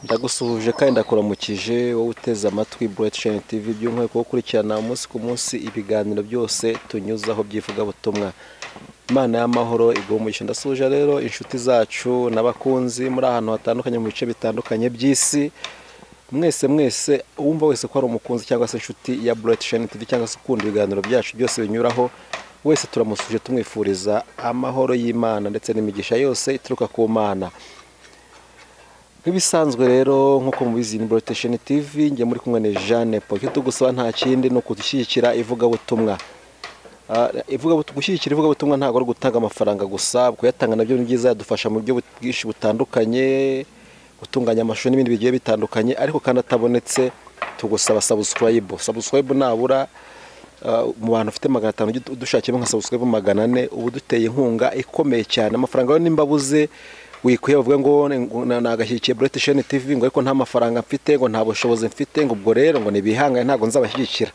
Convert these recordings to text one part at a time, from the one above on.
Ndagusuhuje kandi ndakuramukije wowe uteze amatwi Buri TV by'umwihariko gukurikirana umunsi ku munsi ibiganiro byose tunyuzaho by'ivugabutumwa. Imana y'amahoro iguhe umugisha. Ndasuhuje rero inshuti zacu n'abakunzi muri ahantu hatandukanye mu bice bitandukanye by'isi. Mwese wumva wese ko ari umukunzi cyangwa se inshuti ya Buri TV cyangwa se ukunda ibiganiro byacu byose binyuraho, wese turamusuje tumwifuriza amahoro y'Imana ndetse n'imigisha yose ituruka ku Mana. Nk'ibisanzwe rero nk'uko mubizi ni Buri TV, njye muri kumwe na Jeanne Paul. Icyo tugusaba nta kindi no kudushyigikira ivugabutumwa. Gushyigikira ivugabutumwa ntabwo ari gutanga amafaranga gusa, kuyatanga nabyo ni byiza, yadufasha mu buryo bwinshi butandukanye, gutunganya amashusho n'ibindi bigiye bitandukanye, ariko kandi atabonetse tugusaba subscribe nabura mu bantu ufite 500 udushakiyemo nka subscribe 400 ubu duteye inkunga ikomeye cyane. Amafaranga yo nimbabuze wikuye uvuga ngo nagashyikiye Buri TV ngo ariko nta mafaranga mfite, ngo nta bushobozi mfite, ngo ubwo rero ngo nibihangane ntago nzabashyigikira.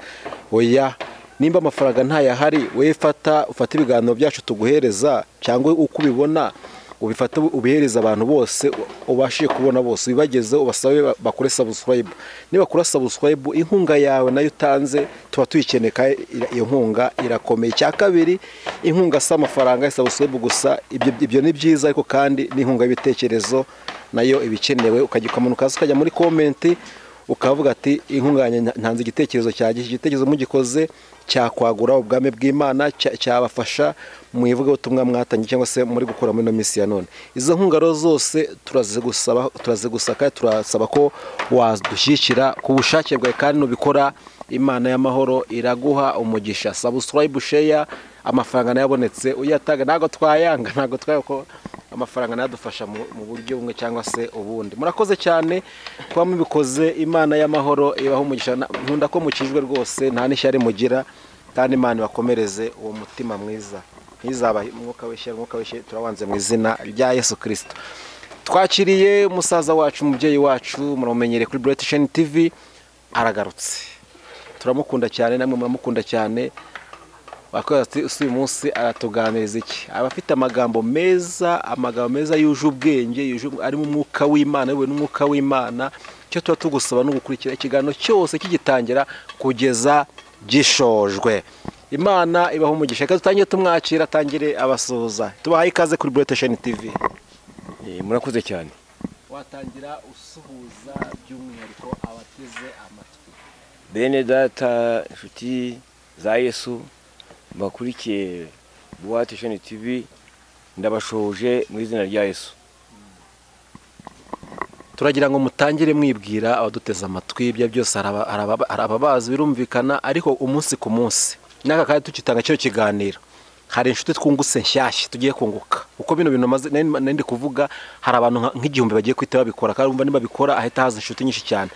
Oya, nimba amafaranga ntayahari, we ufata ibiganiro byacu tuguhereza, cyangwa uko ubibona ubifata ubihereza abantu bose ubashije kubona, bose ubibageze ubasabe bakore subscribe. Niba kuri subscribe inkunga yawe nayo utanze tuba tuyikeneka, iyo nkunga irakomeye. Cya kabiri, inkunga sa amafaranga ya subscribe gusa, ibyo ni byiza, ariko kandi n'inkunga y'ibitekerezo nayo ibikenewe. Ukajya ukajya muri comment ukavuga ati inkunga ntanze igitekerezo cyanjye, igitekerezo mugikoze cyakwagura ubwami bw'Imana, cyabafasha mu ivugabutumwa mwatangiye cyangwa se muri gukora muri no minsi ya none. Izo nkungaro zose turazigusaka, turasaba ko wadushyikira ku bushake bwawe, kandi nubikora Imana y'amahoro iraguha umugisha. Subscribe, share, amafaranga nayabonetse uyatanga, ntago twayanga, ntago twako amafaranga nadufasha mu buryo bumwe cyangwa se ubundi. Murakoze cyane kuba mubikoze. Imana y'amahoro ibahe umugisha. Nkunda ko mukijwe rwose, nta n'ishyari mugira, kandi Imana bakomereze uwo mutima mwiza. Ntizaba umwuka w'ishyari, turawanze mu izina rya Yesu Kristo. Twakiriye Musaza wacu, umubyeyi wacu, muramenyere kuri Buri TV, aragarutse. Turamukunda cyane, namwe muramukunda cyane. Wakoze ati uyu munsi aratuganiriza iki? Abafite amagambo meza yuje ubwenge, arimo umwuka w'Imana, yewe n'umwuka w'Imana. Cyo tuba tugusaba no gukurikira ikiganiro cyose kigitangira kugeza gishojwe. Imana ibahe umugisha. Reka dutangiye tumwakira, atangire abasuhuza. Tubahaye ikaze kuri Buri TV. Murakoze cyane. Watangira usuhuza by'umwihariko abateze amatwi. Bene data, inshuti za Yesu bakurikiye Buri TV, ndabashoje mu izina rya Yesu. Turagira ngo mutangire mwibwira abaduteze amatwi. Ibyo byose arababazi birumvikana, ariko umunsi ku munsi naka kandi tukitanga cyo kiganiro, hari inshuti twungutse nshyashya tugiye kunguka. Uko bino bintu nandi kuvuga, hari abantu nk'igihumbi bagiye kwita babikora, kandi umva niba bikora ahita haza inshuti nyinshi cyane.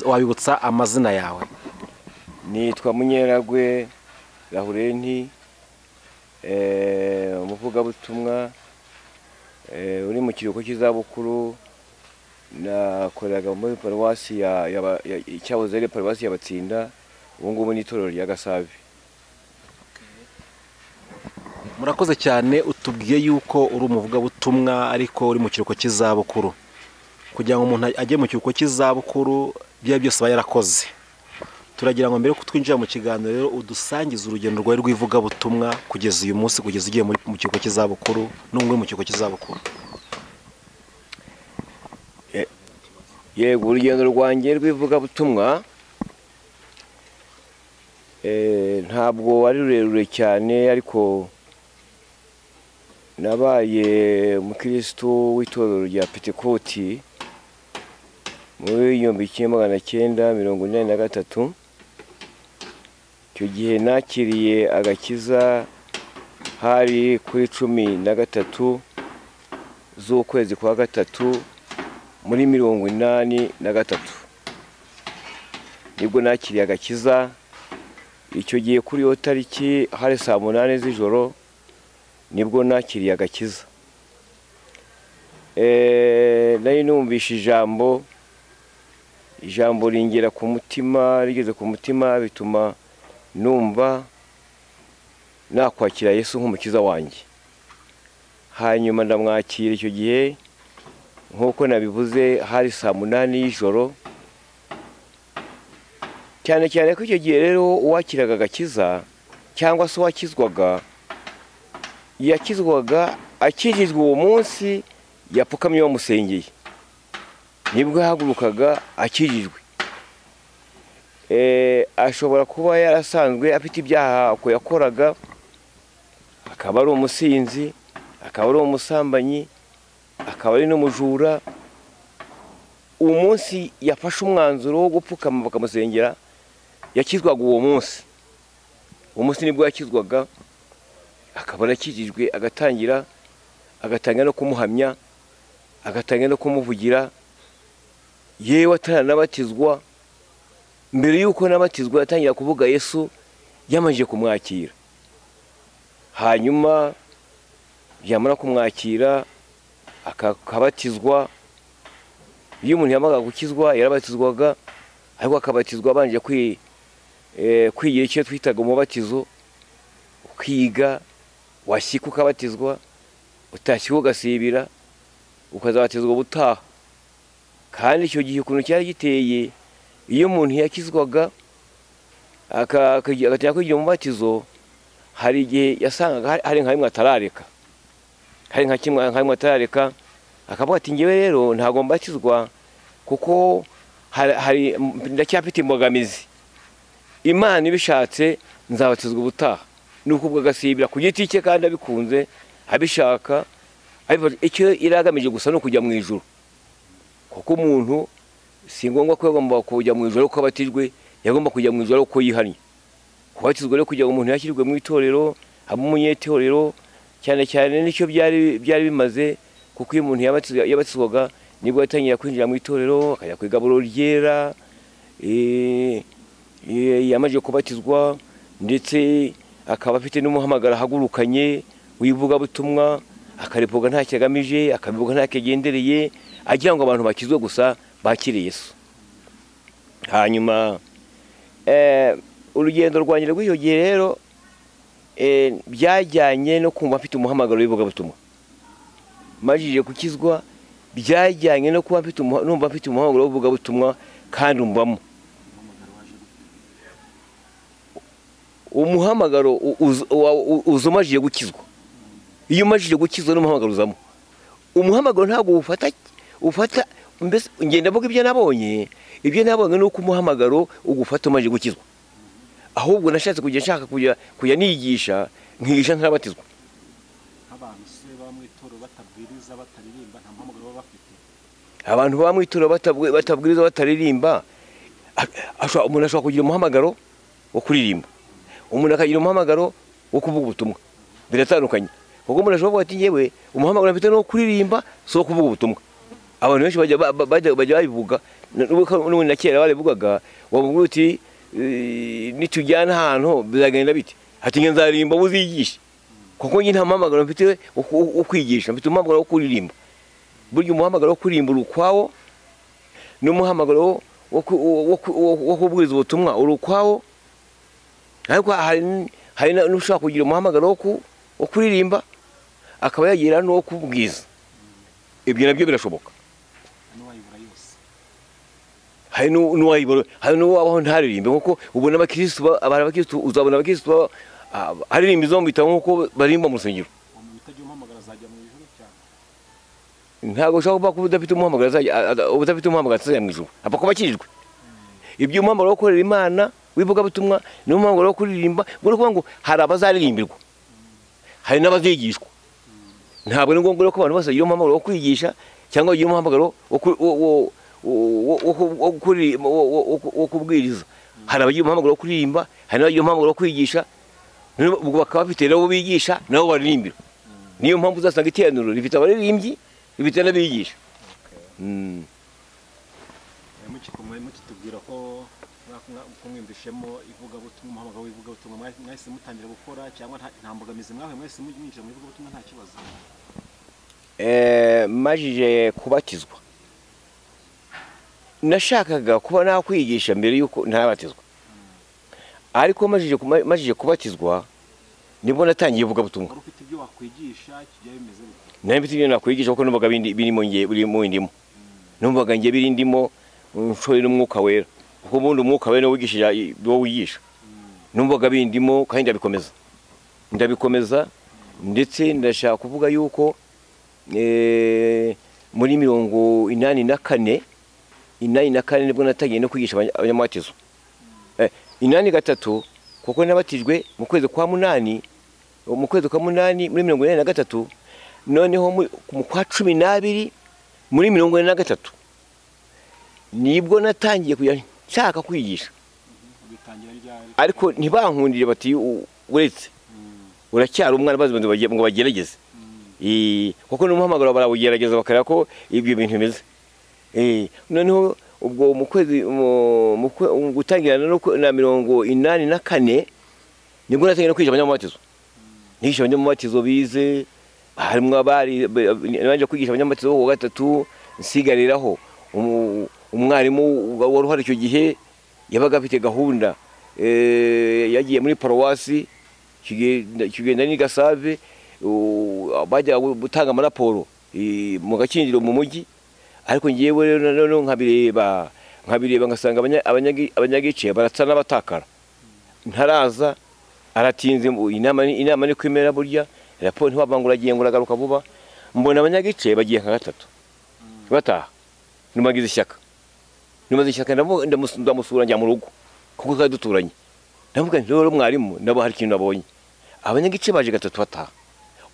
Wabibutsa amazina yawe? Nitwa Munyeragwe Gahurenti, umuvugabutumwa uri mu kiruhuko cy'izabukuru. Nakoreraga muri paruwasi icyahoze ari paruwasi y'Abatsinda, ubu ngubu ni itorero rya Gasabe. Murakoze cyane. Utubwiye yuko uri umuvugabutumwa ariko uri mu kiruhuko cy'izabukuru. Kugira ngo umuntu ajye mu kiruhuko cy'izabukuru, bya byose aba yarakoze. Turagira ngo mbere ko twinjira mu kiganiro rero udusangize urugendo rwawe rw'ivugabutumwa kugeza uyu munsi, kugeza ugiye mu kiruhuko cy'izabukuru, n'umwe mu kiruhuko cy'izabukuru. Yego, urugendo rwanjye rw'ivugabutumwa ntabwo ari rurerure cyane, ariko nabaye umukristo w'itorero rya Pentekoti muri 1983. Icyo gihe nakiriye agakiza hari kuri 13 z'ukwezi kwa gatatu muri 1983, nibwo nakiriye agakiza. Icyo gihe kuri iyo tariki hari saa 8 z'ijoro nibwo nakiriye agakiza. Nari numvishe ijambo ringera ku mutima, rigeze ku mutima, bituma numva nakwakira Yesu nk'umukiza wanjye. Hanyuma ndamwakira icyo gihe nk'uko nabivuze hari saa 8 y'ijoro, cyane cyane ko icyo gihe rero uwakiraga agakiza cyangwa se uwakizwaga yakizwaga akijijwe uwo munsi yapfukamye bamusengeye, nibwo yahagurukaga akijijwe. Ashobora kuba yarasanzwe afite ibyaha ko yakoraga, akaba ari umusinzi, akaba ari umusambanyi, akaba ari n'umujura. Uwo munsi yafashe umwanzuro wo gupfukama bakamusengera, yakizwaga uwo munsi. Uwo munsi nibwo yakizwaga, akaba arakijijwe, agatangira no kumuhamya, agatangira no kumuvugira. Yewe ataranabatizwa, mbere yuko nabatizwa yatangira kuvuga Yesu yamajije kumwakira. Hanyuma yamara kumwakira akabatizwa. Iyo umuntu yamaga gukizwa yarabatizwaga, ariko akabatizwa abanje kwigira icyo twitaga umubatizo, kwiga washyika ukabatizwa, utashyika ugasibira, ukazabatizwa ubutaha. Kandi icyo gihe ukuntu cyari giteye, iyo umuntu yakizwaga agatangira kwigira umubatizo, hari igihe yasangaga hari nka rimwe atarareka, akavuga ati ngewe rero ntabwo mbatizwa kuko ndacyafite imbogamizi, Imana ibishatse nzabatizwa ubutaha. Nuko ubwo agasibira ku giti cye kandi abikunze abishaka, icyo iragamije gusa no kujya mu ijuru, kuko umuntu si ngombwa ko yagomba kujya mu ijuru ko abatijwe, yagomba kujya mu ijuru ko yihannye. Kubatizwa rero kugira ngo umuntu yashyirwe mu itorero, abe umunyetorero, cyane cyane nicyo byari bimaze, kuko iyo umuntu yabatizwaga nibwo yatangira kwinjira mu itorero, akajya ku igaburo ryera. Yamaze kubatizwa ndetse akaba afite n'umuhamagaro ahagurukanye w'ivugabutumwa, akarivuga nta cyagamije, akabivuga nta kigendereye, agira ngo abantu bakizwe gusa bakire Yesu. Hanyuma urugendo rwanjye rw'icyo gihe rero byajyanye no kumva afite umuhamagaro w'ivugabutumwa. Majije gukizwa byajyanye no kuba numva afite umuhamagaro w'ivugabutumwa kandi umbamo. Umuhamagaro uzumajije gukizwa. Iyo umajije gukizwa n'umuhamagaro uzamo. Umuhamagaro ntabwo ufata mbese ngenda mvuga ibyo nabonye nuko umuhamagaro ugufata umajije gukizwa. Ahubwo nashatse kujya nigisha, nkigisha ntarabatizwa. Abantu se bamwitoro batabwiriza bataririmba nta muhamagaro baba bafite. Abantu bamwitoro batabwiriza bataririmba, umuntu ashobora kugira umuhamagaro wo kuririmba, umuntu akagira umuhamagaro wo kuvuga ubutumwa. Biratandukanye. Kuko umuntu ashobora kuvuga ati ngewe umuhamagaro mfite no kuririmba, so kuvuga ubutumwa. Abantu benshi bajya babivuga, n'ubundi na kera barivugaga, wavuga uti nitujyana ahantu bizagenda bite, ati nge nzaririmba uzigisha. Kuko nge nta muhamagaro mfite wo kwigisha, mfite umuhamagaro wo kuririmba. Burya umuhamagaro wo kuririmba urukwawo, n'umuhamagaro wo kubwiriza ubutumwa urukwawo. Ariko hari n'ushaka kugira umuhamagaro wo kuririmba, akaba yagira no kubwiza. Ibyo nabyo birashoboka. Hari n'uwabaho ntaririmbe, nkuko ubona abakristo uzabona abakristo aririmba izo mbita nkuko barimba mu rusengero. Ntabwo ushobora kuba udafite umuhamagaro azajya mu ijuru, apfa kuba akijijwe. Ibyo umuhamagaro wo gukorera Imana w'ivugabutumwa n'umuhamagaro wo kuririmba, kuvuga ngo hari abazaririmbirwa, hari n'abazigishwa. Ntabwo ni ngombwa ko abantu bose bagira umuhamagaro wo kwigisha cyangwa bagira umuhamagaro wo kubwiriza. Hari abagira umuhamagaro wo kuririmba, hari n'abagira umuhamagaro wo kwigisha, bakaba bafite nabo bigisha nabo baririmbira. Niyo mpamvu uzasanga iteraniro rifite abaririmbyi, rifite n'abigisha. Mukitubwira ko kumwumvishemo ivugabutumwa, umuhamagaro w'ivugabutumwa mwahise mutangira gukora, cyangwa nta mbogamizi mwahise mwinjira mu ivugabutumwa nta kibazo? Majije kubatizwa, nashakaga kuba nakwigisha mbere yuko ntarabatizwa. Ariko majije kubatizwa nibwo natangiye ivugabutumwa. wakwigisha kijya bimeze bite? nayo mfite ibyo nakwigisha kuko numvaga birimo ngiye biri mu ndimo, numvaga ngiye biri ndimo nshoye n'umwuka wera, kuko ubundi umwuka wera wigishije wo wigisha, numvaga bindimo kandi ndabikomeza ndetse ndashaka kuvuga yuko muri 84 nibwo natangiye no kwigisha abanyamatizo. 83 kuko nabatijwe mu kwezi kwa munani muri 83, noneho mu kwa 12 muri 83 nibwo natangiye kujya nshaka kwigisha, ariko ntibankundire bati uretse uracyari umwana bazi ngo bagerageze, kuko n'umuhamagaro barawugerageza bakareba ko ibyo bintu bimeze. Noneho ubwo mu kwezi gutangira na 84 nibwo natangiye no kwigisha abanyamatizo, nigisha abanyamatizo bize, harimo abari nabanje kwigisha abanyamatizo bo gatatu, nsigariraho umwarimu wari uhari icyo gihe yabaga afite gahunda, yagiye muri paruwasi kigenda ni Gasave, bajya gutanga amaraporo mu Gakindiro mu mujyi, ariko ngiyewe rero nkabireba ngasanga abanyagice baratsa n'abatakara, ntaraza aratinze, inama ni kwimera burya raporo ntibabanguragiye ngo uragaruka vuba, mbona abanyagice bagiye nka gatatu bataha, numagize ishyaka ndamusura njya mu rugo kuko kandi duturanye, ndavuga nti rero mwarimu ndabo hari ikintu nabonye, abanyagice baje gatatu bataha,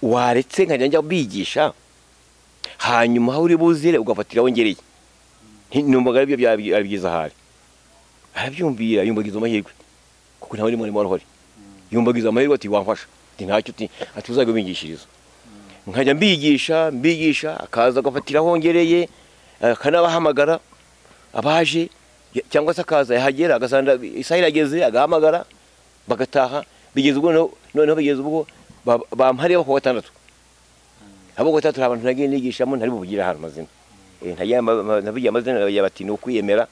waretse nkajya njya bigisha hanyuma aho uri buzire ugafatira wongereye, numvaga aribyo byari byiza ahari, arabyumvira yumvagiza amahirwe kuko ntawe muri warahori, yumvagiza amahirwe ati wamfasha, ati ntacyo ati uzaga bingishiriza, nkajya mbigisha akaza agafatira hongereye, akanabahamagara abaje cyangwa se akaza yahagera agasanga isaha irageze agahamagara bagataha, bigeze ubwo noneho bigeze ubwo bampariye ko gatandatu, abo gatatu abantu nagiye nigishamo ntari buvugira hano amazina, ntabiye amazina yabati no kwiyemera,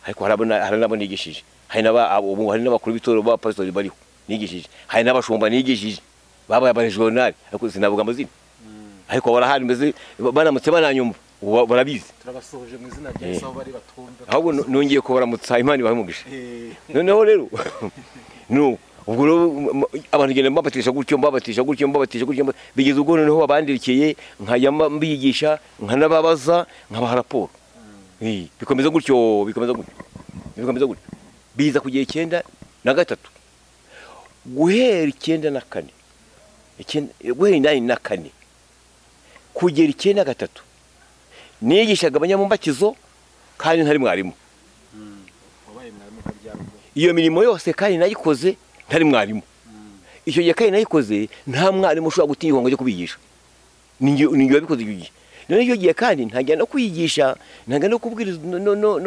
ariko harabona nigishije, hari n'abakuru b'itoro ba pastori bariho nigishije, hari n'abashumba nigishije babaye abaregional, ariko sinavuga amazina, ariko barahari mbeze banamutse bananyumva barabizi, turabasoje mu izina rya Yesu bari batumva, ahubwo nongiye ko baramutsa Imana ibahe umugisha. Noneho rero ubwo abantu genda mbabatisha gutyo bigeze ubwo noneho babandirikiye nkajya mbigisha nkanababaza nkabaha raporo, bikomeza gutyo biza kugera 93 guhera 94 kugera 93 nigishaga abanyamumbakizo kandi ntari mwarimu, iyo mirimo yose kandi nayikoze ntari mwarimu, icyo gihe kandi nayikoze nta mwarimu ushobora gutinyuka ngo ajye kubigisha, ninjye wabikoze icyo gihe. None icyo gihe kandi ntajya no kwigisha, ntajya no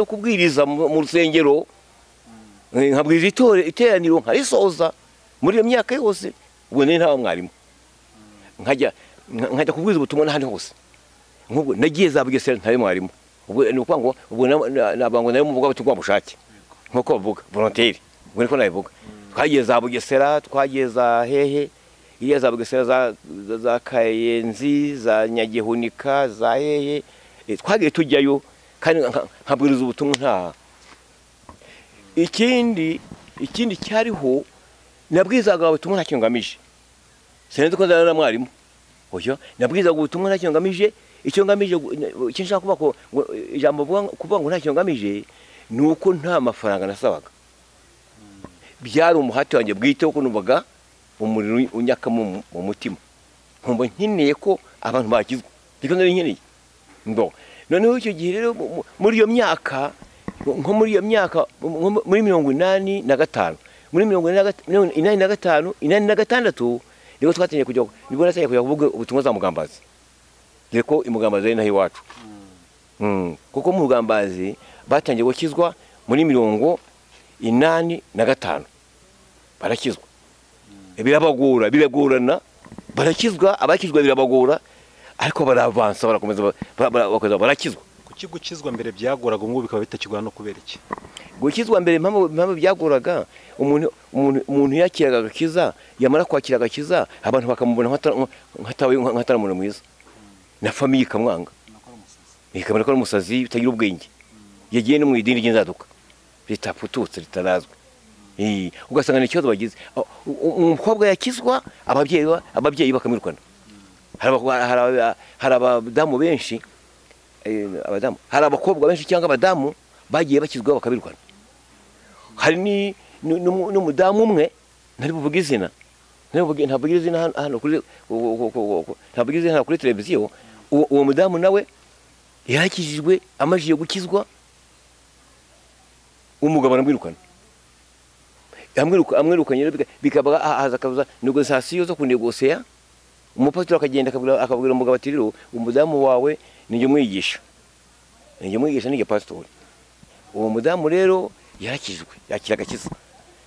kubwiriza mu rusengero, nkabwiriza iteraniro nkarisoza muri iyo myaka yose, ubwo nta mwarimu, nkajya kubwiriza ubutumwa n'ahandi hose, nk'ubwo nagiye za Bugesera ntari mwarimu, ubwo ni ukuvuga ngo ubwo nabango nayo muvuga bati ngwamushake nk'uko bavuga volontaire, ubwo niko nabivuga. Twagiye za Bugesera, twagiye za hehe, iriya za Bugesera za Kayenzi, za Nyagihunika, za hehe, twagiye tujyayo kandi nkabwiriza ubutumwa nta. Ikindi cyariho nabwizaga ubutumwa nta kingamije, sinzi ko nzana na mwarimu, oyo nabwizaga ubutumwa nta kingamije, icyo ngamije kinshaka kuba ko ijambo kuvuga ngo nta kingamije nuko nta mafaranga nasabaga, byari umuhati wanjye bwite uko numvaga umuriro unyaka mu mutima, nkumva nkeneye ko abantu bakizwa, ndiko nari nkeneye ndo. Noneho icyo gihe rero muri iyo myaka muri 85 muri 86 nibwo twatangiye kujya, nibwo natangiye kujya kuvuga ubutumwa za Mugambazi, reko imugambazi ari naho iwacu, kuko mu Mugambazi batangiye gukizwa muri 85 barakizwa, biragorana barakizwa, abakizwa birabagora, ariko baravansa barakomeza barakizwa. Kuki gukizwa mbere byagoraga, ngo bikaba bitakigwa no kubera iki? gukizwa mbere impamvu byagoraga umuntu yakiraga agakiza, yamara kwakira agakiza abantu bakamubona nk'atari umuntu mwiza, na famiye ikamwanga, ikamera ko ari umusazi utagira ubwenge, yagiye no mu idini ry'inzaduka ritapfututse ritarazwe. Ugasanga ni ikibazo bagize. Umukobwa yakizwa, ababyeyi bakamwirukana. Hari abadamu benshi, hari abakobwa benshi cyangwa abadamu bagiye bakizwa bakabirukana. Hari n'umudamu umwe, ntari buvuge izina, ntavuge izina hano kuri televiziyo. Uwo mudamu nawe yarakijijwe, amajije gukizwa, umugabo aramwirukana. Amwirukanye bikaba haza akaza negosasiyo zo kunegosiya. Umupasiteri akagenda akabwira umugabo ati rero umudamu wawe ninjye mwigisha, ninjye pastori. Uwo mudamu rero yarakijwe, yakira agakiza.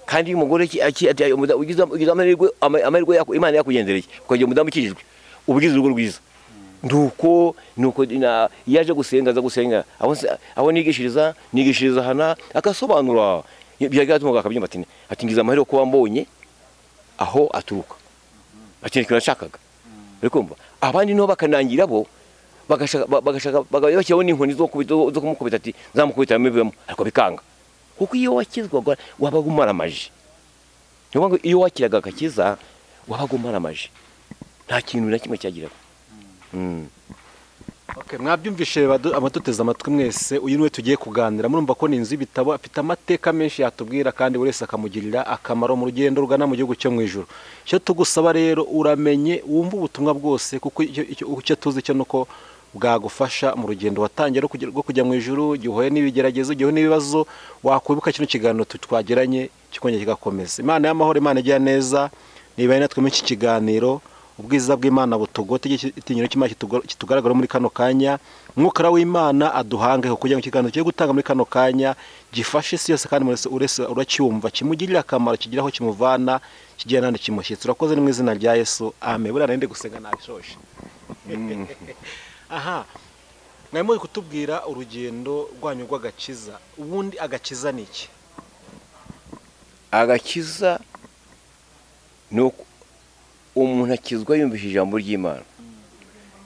Kandi umugore ugize amahirwe Imana yakugendereye ukagira umudamu ukijijwe, ubugize urugo rwiza. Nuko yaje gusenga, aza gusenga aho nigishiriza hana akasobanura byagatumwe akabyumva ati ngize amahirwe kuba mbonye aho aturuka, ati nashakaga. Urikumva abandi no bakanangira bo bagashaka bashyiraho n'inkoni zo kumukubita ati nzamukubita mubivemo, ariko bikanga. Kuko iyo wakizwaga wabaga umaramaje, niyo ngo iyo wakiraga agakiza wabaga umaramaje, nta kintu na kimwe cyagiraga. Okay, mwabyumvishe amatuteza amatwi mwese. Uyu niwe tugiye kuganira, murumva ko ni inzu y'ibitabo, afite amateka menshi yatubwira kandi buri wese akamugirira akamaro mu rugendo rugana mu gihugu cyo mu ijuru. Cyo tugusaba rero uramenye wumva ubutumwa bwose, kuko icyo tuzi cyo nuko bwagufasha mu rugendo watangiye rwo kujya mu ijuru, gihuye n'ibigeragezo, gihuye n'ibibazo, wakwibuka kino kiganiro twagiranye kikongera kigakomeza. Imana y'amahoro, Imana igira neza, niba natwe mu iki kiganiro ubwiza bw'Imana butogote, itinyiro cy'Imana kitugaragara muri kano kanya. Mwuka w'Imana aduhangeho kugira ngo ikiganiro cyo gutanga muri kano kanya gifashe isi yose, kandi urese uracyumva kimugirira akamaro, kigiraho kimuvana, kigira nande kimushyitsi. Urakoze mu izina rya Yesu, amen. Buriya nende gusenga nabishoshe. Aha, mwari kutubwira urugendo rwanyu rw'agakiza. Ubundi agakiza ni iki? Agakiza no umuntu akizwa yumvise ijambo ry'Imana.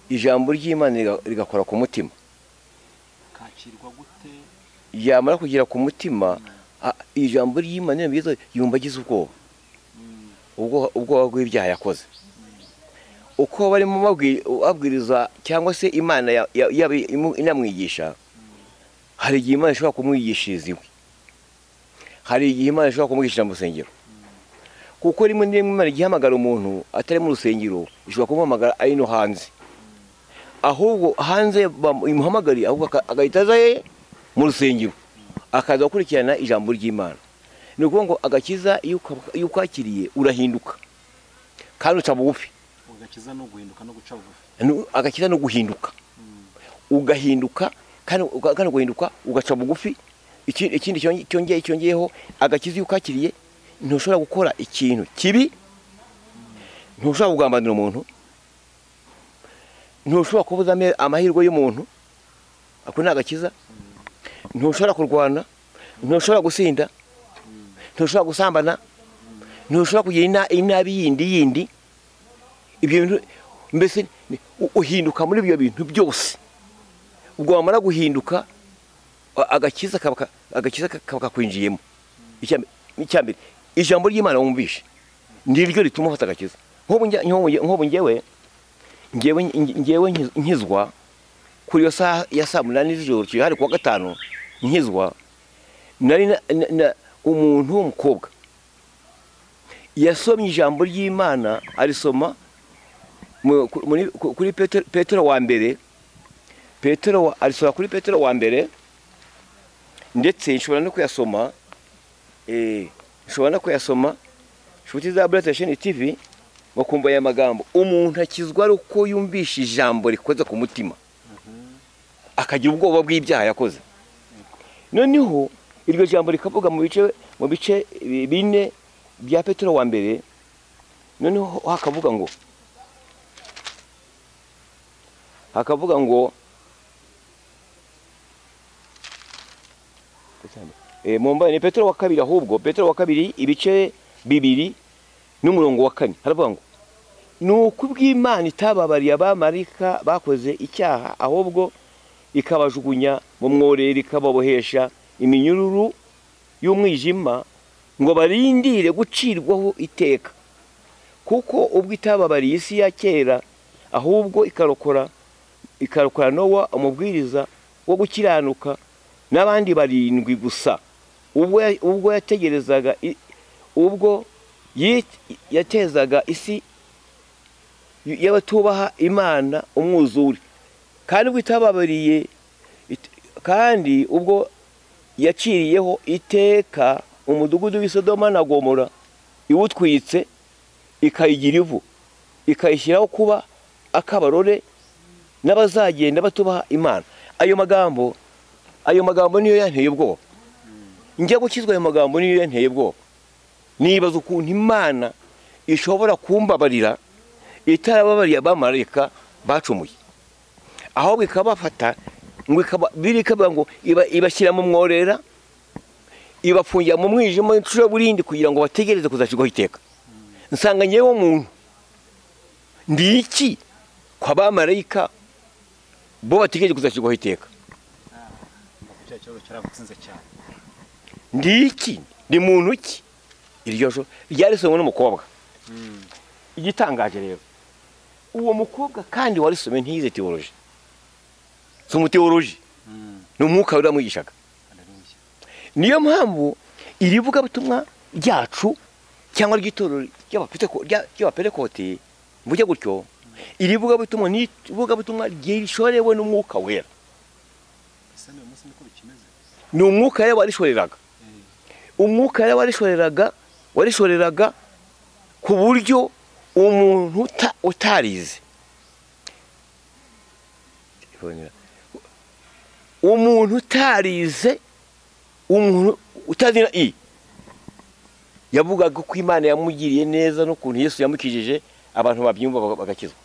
Ijambo ry'Imana rigakora ku mutima. Kakirwa gute? Yamara kugira ku mutima, ijambo ry'Imana yumva agize ubwoba bw'ibyaha yakoze. Uko barimo babwiriza cyangwa se Imana inamwigisha, hari igihe Imana ishobora kumwigishiriza iwe, hari igihe Imana ishobora kumwigisha mu rusengero. Kuko rimwe Imana igihamagara umuntu atari mu rusengero, ishobora kumuhamagara ari no hanze. Ahubwo hanze imuhamagari, ahubwo agahita aza mu rusengero akaza gukurikirana ijambo ry'Imana. Ni ukuvuga ngo agakiza iyo ukakiriye urahinduka kandi uca bugufi. Agakiza no guhinduka no guca bugufi. Agakiza no guhinduka, ugahinduka kandi guhinduka ugaca bugufi. Ikindi cyongeyeho, agakiza iyo ukakiriye ntushobora gukora ikintu kibi, ntushobora kugambanira umuntu, ntushobora kubuza amahirwe y'umuntu, ako ni agakiza. Ntushobora kurwana, ntushobora gusinda, ntushobora gusambana, ntushobora kugira inabi yindi. Ibyo bintu mbese uhinduka muri ibyo bintu byose. Ubwo wamara guhinduka, agakiza kakwinjiyemo. Icyambere ijambo ry'Imana wumvishe niryo rituma ufata agakiza. Nk'ubu ngewe nkizwa kuri yo saa ya 8 z'ijoro, hari kuwa gatanu nkizwa, nari umuntu w'umukobwa yasomye ijambo ry'Imana, arisoma kuri Petero wa mbere, arisoma kuri Petero wa mbere, ndetse nshobora no kuyasoma inshuti za Buri TV bakumva aya magambo. Umuntu akizwa ari uko yumvisha ijambo rikoze ku mutima, akagira ubwoba bw'ibyaha yakoze. Noneho iryo jambo rikavuga mu bice 4 bya Petero wa mbere. Noneho hakavuga ngo Mumbaye ni Petero wa kabiri, ahubwo Petero wa kabiri ibice 2 n'umurongo wa 4 haravuga ngo nuko ubw'Imana itababariye abamarika bakoze icyaha, ahubwo ikabajugunya mu mworera, ikababohesha iminyururu y'umwijima ngo barindire gucirwaho iteka. Kuko ubwo itababariye isi ya kera, ahubwo ikarokora Nowa umubwiriza wo gukiranuka n'abandi 7 gusa, ubwo yatezaga isi y'abatubaha Imana umwuzure. Kandi ubwo itababariye, kandi ubwo yaciriyeho iteka umudugudu w'i Sodoma na Gomora, iwutwitse ikayigira ivu, ikayishyiraho kuba akabarore n'abazagenda batubaha Imana. Ayo magambo niyo yanteye ubwoba. Njya gukizwa ayo magambo niyo yanteye ubwoba. Nibaza ukuntu Imana ishobora kumbabarira itarababariye abamarayika bacumuye, ahubwo ikabafata ngo ikavuga ngo ibashyira mu mworera, ibafungira mu mwijima inshuro burindi kugira ngo bategereze kuzacirwaho iteka. Nsanga nyewe umuntu ndi iki kwa bamarayika bo bategereje kuzacirwaho iteka? Ndi iki? Ndi muntu ki? Iryo joro ryarisomwe n'umukobwa. Igitangaje rero, uwo mukobwa kandi warisomye ntiyize theology, si umuteoloji, ni umwuka uramwigishaga. Niyo mpamvu irivuga butumwa ryacu cyangwa ry'itorero ry'abapentekote mvuge gutyo, irivuga butumwa ni ivuga butumwa ryishorewe n'umwuka wera. Ni umwuka yari warishoreraga. Umwuka yari warishoreraga ku buryo umuntu utarize, umuntu utazina yavugaga ko Imana yamugiriye neza n'ukuntu Yesu yamukijije, abantu babyumva bagakizwa.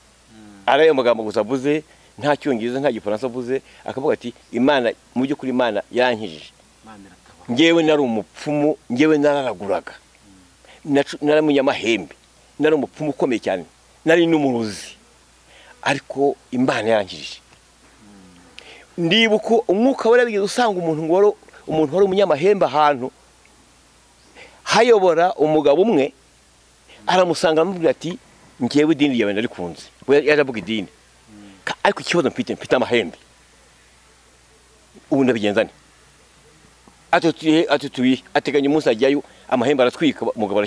Ari ayo magambo gusa avuze, nta cyongereza nta gifaransa avuze, akavuga ati Imana, mu by'ukuri Imana yankijije. Ngewe nari umupfumu, ngewe nararaguraga, nari umunyamahembe, nari umupfumu ukomeye cyane, nari n'umuruzi, ariko Imana yankijije. Ndibuka umwuka warabigize usanga umuntu wari umunyamahembe ahantu, hayobora umugabo umwe, aramusanga amubwira ati ngewe idini yawe narikunze. Yaje avuga idini, ariko ikibazo mfite amahembe, ubu ndabigenzane. Atutuye ateganya umunsi ajyayo, amahembe aratwika, umugabo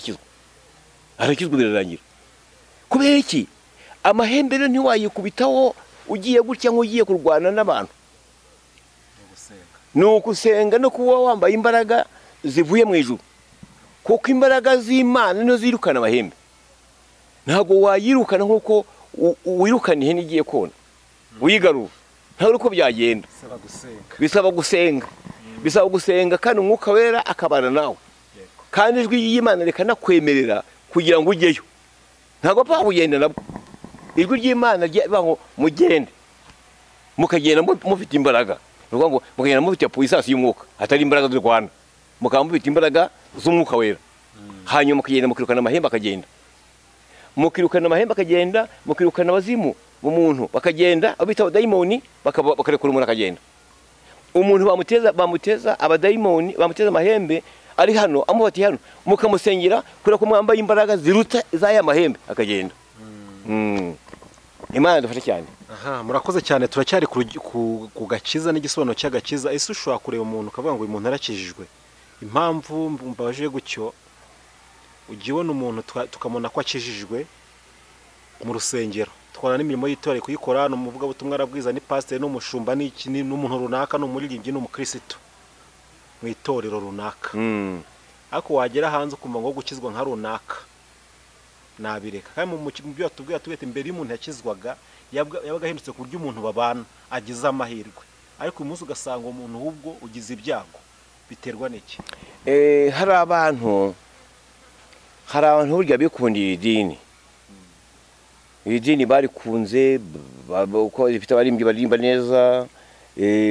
arakizwa birarangira. Kubera iki? Amahembe rero ntiwayikubitaho ugiye gutya nk'ugiye kurwana n'abantu. Ni ukusenga no kuba wambaye imbaraga zivuye mu ijuru, kuko imbaraga z'Imana nizo zirukana amahembe. Ntabwo wayirukana nk'uko wirukana ihene igiye kona wigarura, ntabwo uko byagenda. Bisaba gusenga kandi umwuka wera akabana nawe, kandi ijwi ry'Imana rikanakwemerera kugira ngo ujyeyo. Ntabwo apfa kugenda nabwo. Ijwi ry'Imana rivuga ngo mugende, mukagenda mufite imbaraga. Nukuvuga ngo mukagenda mufite puissance y'umwuka, atari imbaraga z'u Rwanda, mukaba mufite imbaraga z'umwuka wera. Hanyuma mukagenda mukirukana amahembe akagenda, mukirukana abazimu mu muntu bakagenda, abita abadayimoni bakarekura umuntu akagenda. Umuntu bamuteza abadayimoni, bamuteza amahembe ari hano, amufatiye hano, mukamusengera kubera ko mwambaye imbaraga ziruta iz'aya mahembe akagenda. Imana dufashe cyane. Murakoze cyane. Turacyari ku gakiza n'igisobanuro cy'agakiza. Ese ushobora kureba umuntu ukavuga ngo uyu muntu arakijijwe? Impamvu mbabaje gutyo, ugiye ubona umuntu tukamona ko akijijwe mu rusengero, twara n'imirimo y'itorero kuyikora, n'umuvuga butumwa arabwiza, ni pastor n'umushumba n'umuntu runaka, n'umuririmbyi n'umukristo mu itorero runaka. Ariko wagera hanze ukumva ngo gukizwa nka runaka nabireka. Kandi mu byo atubwiye imbere y'umuntu yakizwaga yabaga ahindutse ku buryo umuntu babana agize amahirwe, ariko uyu munsi ugasanga umuntu ahubwo ugize ibyago. Biterwa n'iki? Hari abantu burya bikundira idini. Idini barikunze, uko zifite abarimbyi baririmba neza,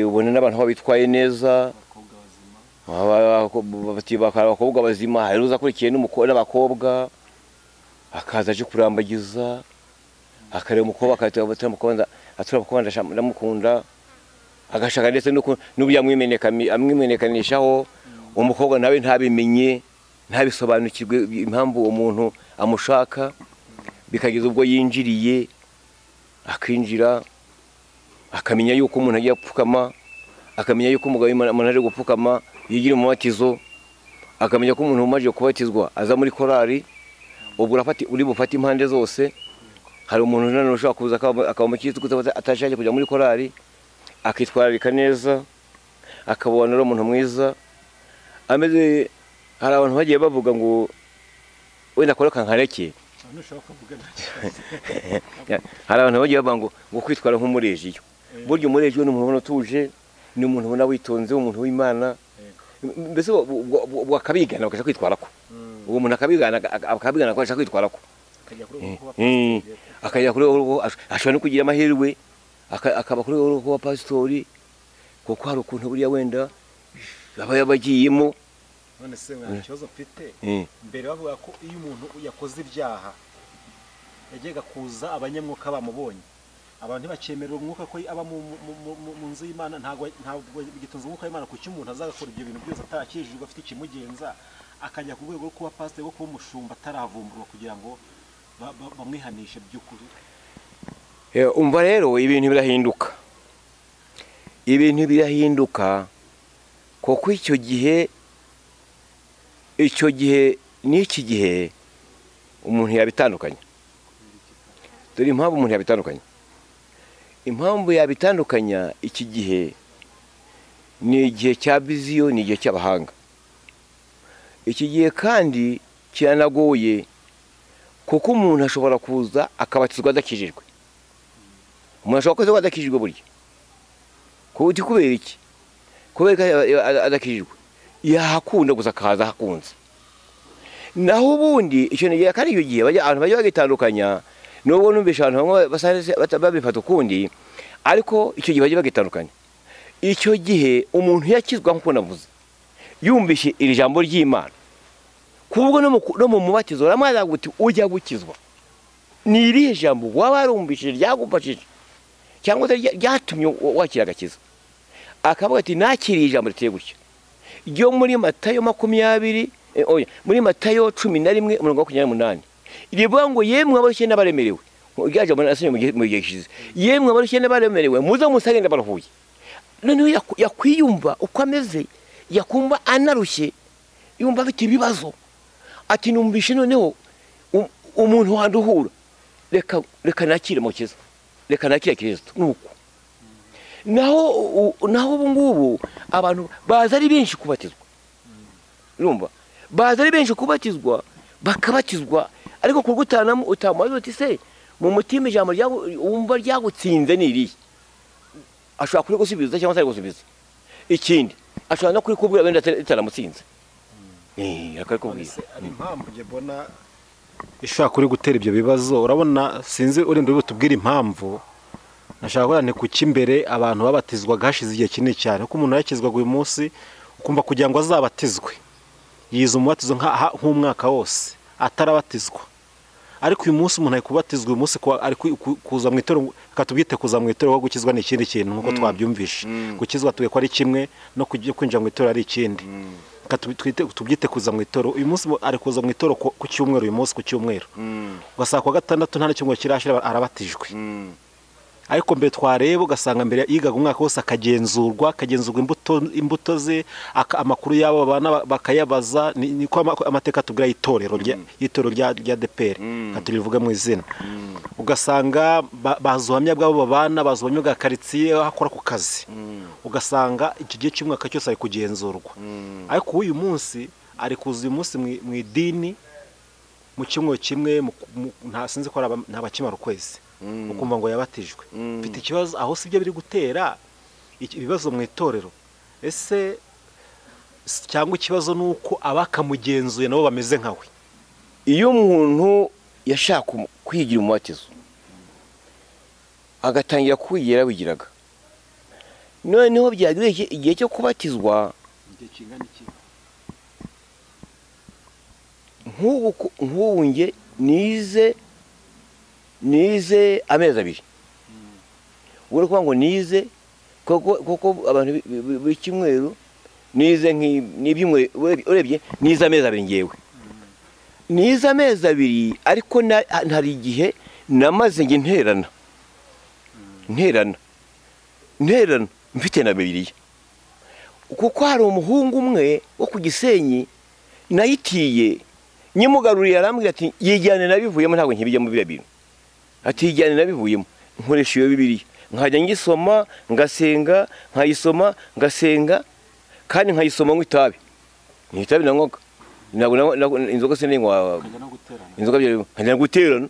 ubona n'abantu aho bitwaye neza, abakobwa bazima, hari uza akurikiye n'abakobwa akaza aje kurambagiza, akareba umukobwa atura ndamukunda, agashaka ndetse n'uburyo amwimenekanishaho, umukobwa nawe ntabimenye, ntabisobanukirwe impamvu umuntu amushaka, bikageza ubwo yinjiriye, akinjira akamenya yuko umuntu agiye gupfukama, akamenya yuko umugabo umuntu aje gupfukama yigira umubatizo, akamenya ko umuntu umaze kubatizwa aza muri korari. Ubwo uri bufate impande zose. Hari umuntu nanone ushobora kuza akaba mukirisitu atashaka kujya muri korari, akitwararika neza, akabona ari umuntu mwiza ameze. Hari abantu bagiye bavuga ngo wenda akora kankareke, hari abantu bagiye bavuga ngo kwitwara nk'umurejiyo. Burya umurejiyo ni umuntu utuje, ni umuntu ubona witonze, umuntu w'Imana, mbese wakabigana bakajya kwitwara ko uwo muntu akabigana akajya kwitwara ko akajya kuri ashobora no kugira amahirwe akaba kuri kuba pasitori, kuko hari ukuntu buriya wenda aba yabagiyemo. None se ikibazo mfite, mbere bavuga ko iyo umuntu yakoze ibyaha yajyaga kuza abanyamwuka bamubonye, abantu ntibakemerera umwuka ko aba mu nzu y'Imana, ntabwo bigitunze umwuka w'Imana, kuki umuntu azagakora ibyo bintu byose atakijijwe afite ikimugenza, akajya ku rwego rwo kuba pasiteri, rwo kuba umushumba ataravumburwa kugira ngo bamwihanishe by'ukuri. Umva rero ibintu birahinduka, kuko icyo gihe n'iki gihe umuntu yabitandukanye. Dore impamvu umuntu yabitandukanye. Impamvu yabitandukanya iki gihe ni igihe cya viziyo, ni igihe cy'abahanga. Iki gihe kandi kiranagoye, kuko umuntu ashobora kuza akabatizwa adakijijwe. Umuntu ashobora kuza adakijijwe burya. Kubera iki? Kubera adakijijwe. Yahakunda gusa akaza hakunze. Naho ubundi icyo ni kandi icyo gihe abantu bajya bagitandukanya, nubwo numvisha abantu bamwe babifata ukundi, ariko icyo gihe bajya bagitandukanya. Icyo gihe umuntu yakizwa nk'uko navuze, yumvishe iri jambo ry'Imana, kubwo no mu mubatizo ramwaza guti ujya gukizwa, ni irihe jambo waba warumvishije ryagufashije cyangwa ryatumye wakira agakiza. Akavuga ati nakiriye ijambo riteye gutya ryo muri Matayo 20, muri Matayo 11:28, rivuga ngo yemwe abarushye n'abaremerewe, ryaje mu gihe gishize, yemwe abarushye n'abaremerewe muze musange ndabaruhuye. Noneho yakwiyumva uko ameze, yakumva anarushye, yumva afite ibibazo, ati numvishe noneho umuntu wanduhura, reka nakire mukiza, reka nakire Kristo. Nuko naho ubu ngubu abantu baza ari benshi kubatizwa, urumva, baza ari benshi kubatizwa, bakabatizwa, ariko kugutanamo utamaze uti se mu mutima ijambo wumva ryagutsinze niriye, ashobora kuri gusubiza cyangwa atari gusubiza. Ikindi ashobora no kuri kubwira wenda itaramutsinze. Akakubwira impamvu nge mbona ishobora kuri gutera ibyo bibazo. Urabona, sinzi urinde butubwira impamvu. Nashaka ko kuki imbere abantu babatizwaga hashize igihe kinini cyane, ko umuntu yakizwaga uyu munsi ukumva kugira ngo azabatizwe yiza umubatizo nk'umwaka wose atarabatizwa, ariko uyu munsi umuntu ari kubatizwa uyu munsi ari kuza mu itorero. Katubwite kuza mu itorero, gukizwa ni ikindi kintu nkuko twabyumvishe. Gukizwa tuwe ko ari kimwe, no kwinjira mu itorero ari ikindi. Tubyite kuza mu itorero. Uyu munsi ari kuza mu itorero ku cyumweru, uyu munsi ku cyumweru, ugasanga ku wa gatandatu nta cyumweru kirashira arabatijwe. Ariko mbere twareba ugasanga mbere yigaga umwaka wose akagenzurwa imbuto ze, amakuru yabo bana bakayabaza. Niko amateka tubwira itorero rya ADEPR katurivuga mu izina. Ugasanga bazuhamya bwabo babana, bazuhamya bwa karitsiye akora ku kazi, ugasanga iki gihe cy'umwaka cyose ari kugenzurwa. Ariko uyu munsi ari kuza uyu munsi mu idini mu cyumweru kimwe, nta sinzi ko ntabakimara ukwezi, ukumva ngo yabatijwe. Mfite ikibazo aho sibyo biri gutera ibibazo mu itorero. Ese cyangwa ikibazo nuko abakamugenzuye nabo bameze nkawe? Iyo umuntu yashaka kwigira umubatizo agatangira kwigera wigiraga, noneho byagire igihe cyo kubatizwa igihe kingana iki nk'ubu nge nize amezi abiri ubwo kuvuga ngo nize koko abantu buri cyumweru nize n'ibyumweru urebye nize amezi abiri ngewe nize amezi abiri ariko ntari igihe namaze nge nterana mfite na Bibiliya kuko hari umuhungu umwe wo ku Gisenyi nayitiye nyimugaruriye arambwira ati yijyane nabivuyemo ntabwo nkibijyamo biriya bintu ati yijyane nabivuyemo nkoresha iyo Bibiliya nkajya ngisoma ngasenga nkayisoma ngasenga kandi nkayisoma nk'itabi nanywaga ntabwo inzoga se ninywa inzoga nkajya guterana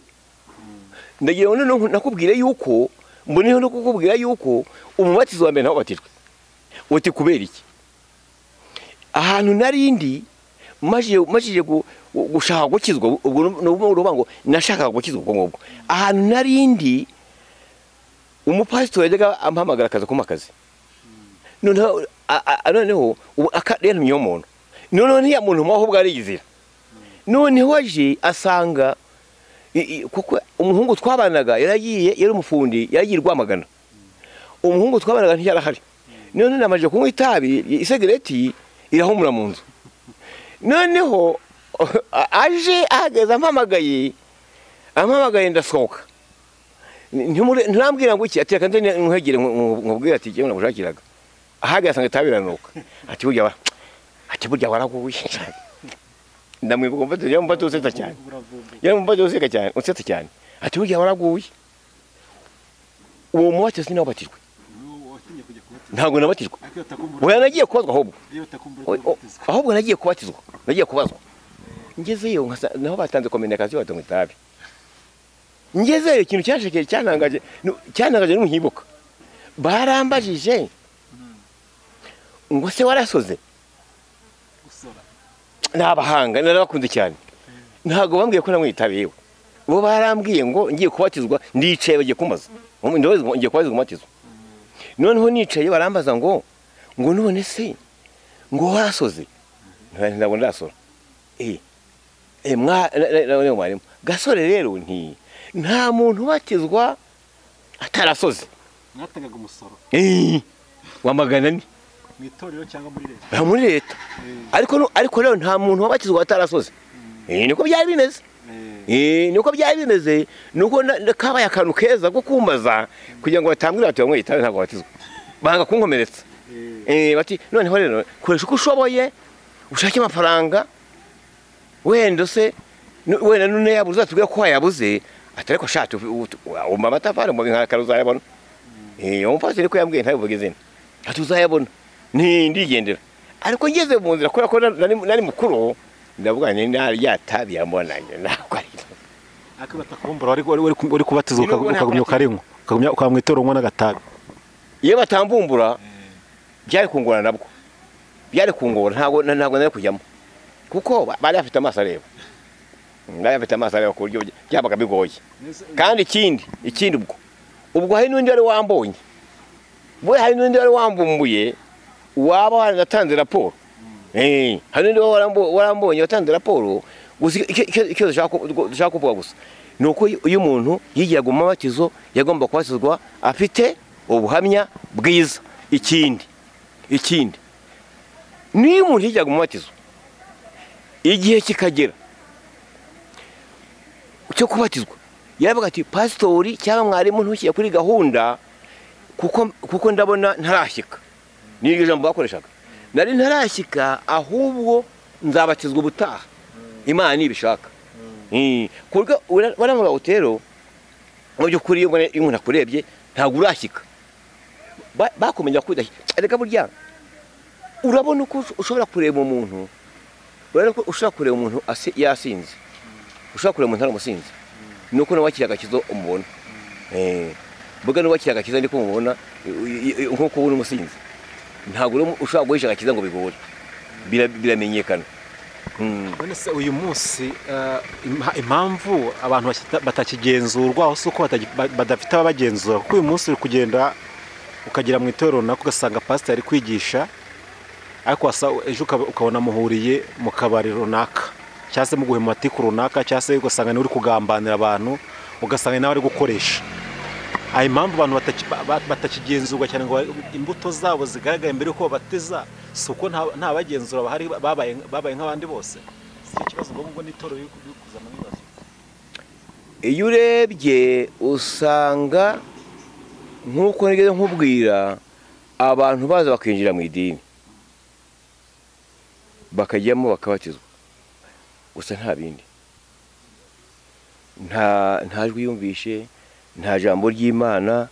ndagira ngo nakubwire yuko mboneho no kukubwira yuko umubatizo wa mbere ntabatijwe uti kubera iki ahantu narindi majije gushaka gukizwa ubwo urubango nashaka gukizwa ubwo ngubwo ahantu narindi umupasiteri yajyaga ampamagara akaza kumakazi noneho akarentumye umuntu noneho ya muntu mwaho bwari yizira noneho aje asanga kuko umuhungu twabanaga yari umufundi yaragiye Rwamagana umuhungu twabanaga ntiyarahari none namaje kunywa itabi isegereti irahumura mu nzu noneho aje ahageze ampamagaye ndasohoka nturambwira ngo iki ati kandi nkwegere nkubwira ati jewe nagushakiraga ahageze asanga itabi iranuka ati burya waraguye ndamwibuka mfate yamufata usetsa cyane usetsa cyane ati burya waraguye uwo mubatizo sinabatijwe ntabwo nabatijwe oya nagiye kubazwa ahubwo nagiye kubazwa ngezeyo naho batanze komunikasiyo batonga itabi ngezeyo ikintu cyashekeye cyantangaje n'umuhibuka barambajije ngo se warasoze n'abahanga narabakunze cyane ntabwo bambwiye ko namwe itabiyewe bo barambwiye ngo ngiye kubatizwa ndicaye bagiye kumaza ngiye kubatizwa umubatizo noneho nicaye barambaza ngo none se ngo warasoze ntabwo ndasora mwarimu gasore rero nta muntu ubatizwa atarasoze mwatangaga umusoro wa magana ane mu itorero cyangwa muri leta muri leta ariko rero nta muntu wabatizwa atarasoze niko byari bimeze niko byari bimeze nuko kabaye akantu keza ko kumbaza kugira ngo batambwire ati bamwe itabi ntabwo batizwa banga kunkomeretsa bati noneho rero koresha uko ushoboye ushake amafaranga wenda none yabuze atubwira ko yabuze atariko shati umba amatafari mu binkaka uzayabona umupasiteri ko yambwiye ntabivuge izina ati uzayabona ndigendera ariko ngeze mu nzira kubera ko nari mukuru ndavuga yatabi yambonanye ntabwo ari batakumbura uri kubatizwa ukagumya ukarinywa ukamwa itoro unywa n'agatabi iyo batambumbura byari kungora nabwo byari kungora ntabwo nari kujyamo kuko bari bafite amaso areba ku buryo byabaga bigoye kandi ikindi ubwo hari n'undi wari wambonye hari n'undi wari wambumbuye waba waratanze raporo hari n'undi warambonye watanze raporo icyo dushaka kuvuga gusa ni uko iyo umuntu yigiraga mu mabatizo yagomba kubatizwa afite ubuhamya bwiza ikindi niyo umuntu yigiraga mu mabatizo igihe kikagera cyo kubatizwa yaravuga ati pasitori cyangwa mwarimu ntushyire kuri gahunda kuko ndabona ntarashyika n'iryo jambo bakoreshaga nari ntarashyika ahubwo nzabatizwa ubutaha Imana nibishaka kurwa baravuga utero mu byukuri iyo umuntu akurebye ntabwo urashyika bakomenya kudashyika reka burya urabona uko ushobora kureba umuntu yasinze ushobora kureba umuntu aramusinze nuko nawakira agakizo umubona mbuga n'uwakira agakiza ndiko mubona nkuko ubona umusinzi ntabwo ushobora guhisha agakiza ngo bigore biramenyekana none se uyu munsi impamvu abantu batakigenzurwa aho uko badafite ababagenzura kuko uyu munsi uri kugenda ukagera mu itorero nako ugasanga pasiteri ari kwigisha ariko ejo ukabona muhuriye mu kabari runaka cyangwa se muguhe mu matiku runaka cyangwa se ugasanga niwe uri kugambanira abantu ugasanga nawe ari gukoresha ayo impamvu abantu batakigenzurwa cyane ngo imbuto zabo zigaragaye mbere yuko bateza si uko nta bagenzura bahari babaye nk'abandi bose si ikibazo ngo nitoro kuzana ibibazo. Iyo urebye usanga nk'uko nigeze nkubwira abantu baza bakinjira mu idini bakajyamo bakabatizwa gusa nta bindi, nta jwi yumvishe, nta jambo ry'Imana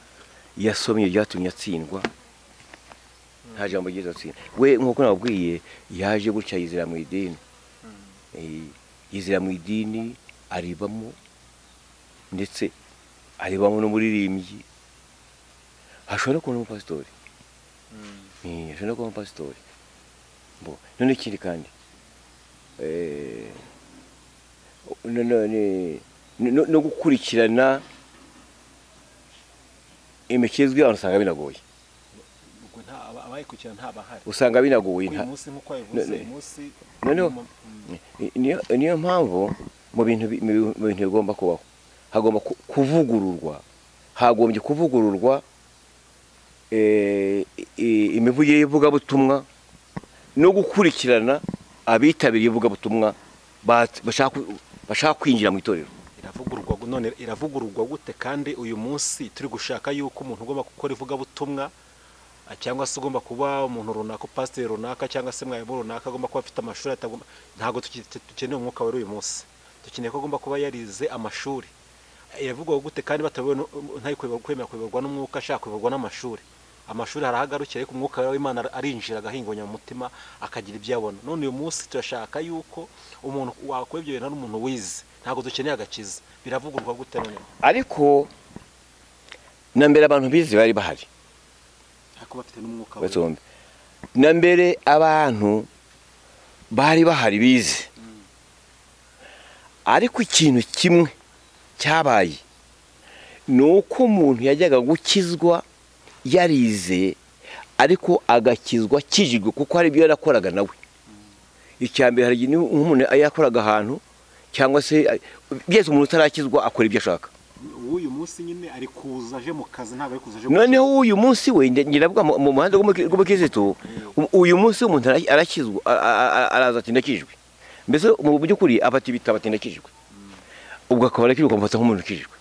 yasomye ryatumye atsindwa, nta jambo ryiza atsindwa. We nk'uko nababwiye yaje gutya yizera mu idini, yizera mu idini aribamo, ndetse aribamo n'umuririmbyi, ashobora kuba umupasitori, ashobora kuba umupasitori. None ikindi kandi no gukurikirana imikizwe y'abantu usanga binagoye, usanga binagoye. Niyo mpamvu mu bintu bigomba kubaho hagomba kuvugururwa, hagombye kuvugururwa imivugire y'ivugabutumwa no gukurikirana abitabiriye ivugabutumwa bashaka kwinjira mu itorero. Iravugururwa gute kandi uyu munsi turi gushaka yuko umuntu ugomba gukora ivugabutumwa cyangwa se ugomba kuba umuntu runaka, pasiteri runaka cyangwa se mwarimu runaka agomba kuba afite amashuri, ntabwo dukeneye umwuka wera uyu munsi, dukeneye ko agomba kuba yarize amashuri. Iravugwa gute kandi ntari kwemera kuyoborwa n'umwuka, ashaka kuyoborwa n'amashuri? Amashuri harahagarukira ariko umwuka w'Imana arinjira agahingonya mu mutima akagira ibyo abona. None uyu munsi turashaka yuko umuntu wakora ibyo bintu ari umuntu wize, ntabwo dukeneye agakiza. Biravugurwa gute none? Ariko na mbere abantu bize bari bahari, ariko bafite n'umwuka wera. Na mbere abantu bari bahari bize, ariko ikintu kimwe cyabaye ni uko umuntu yajyaga gukizwa yarize ariko agakizwa kijijwe, kuko hari ibyo yarakoraga nawe. Icyambere hari nk'umuntu yakoraga ahantu cyangwa se byese umuntu utarakizwa akora ibyo ashaka. Uyu munsi nyine ari kuza aje mu kazi, ntabwo ari kuza aje. Noneho uyu munsi we ngiravuga mu muhanda w'ubukristo, uyu munsi umuntu arakizwa araza ati ndakijwe, mbese mu by'ukuri afata ibitabo ati ndakijwe, ubwo akaba arakijwe akamufata nk'umuntu ukijijwe,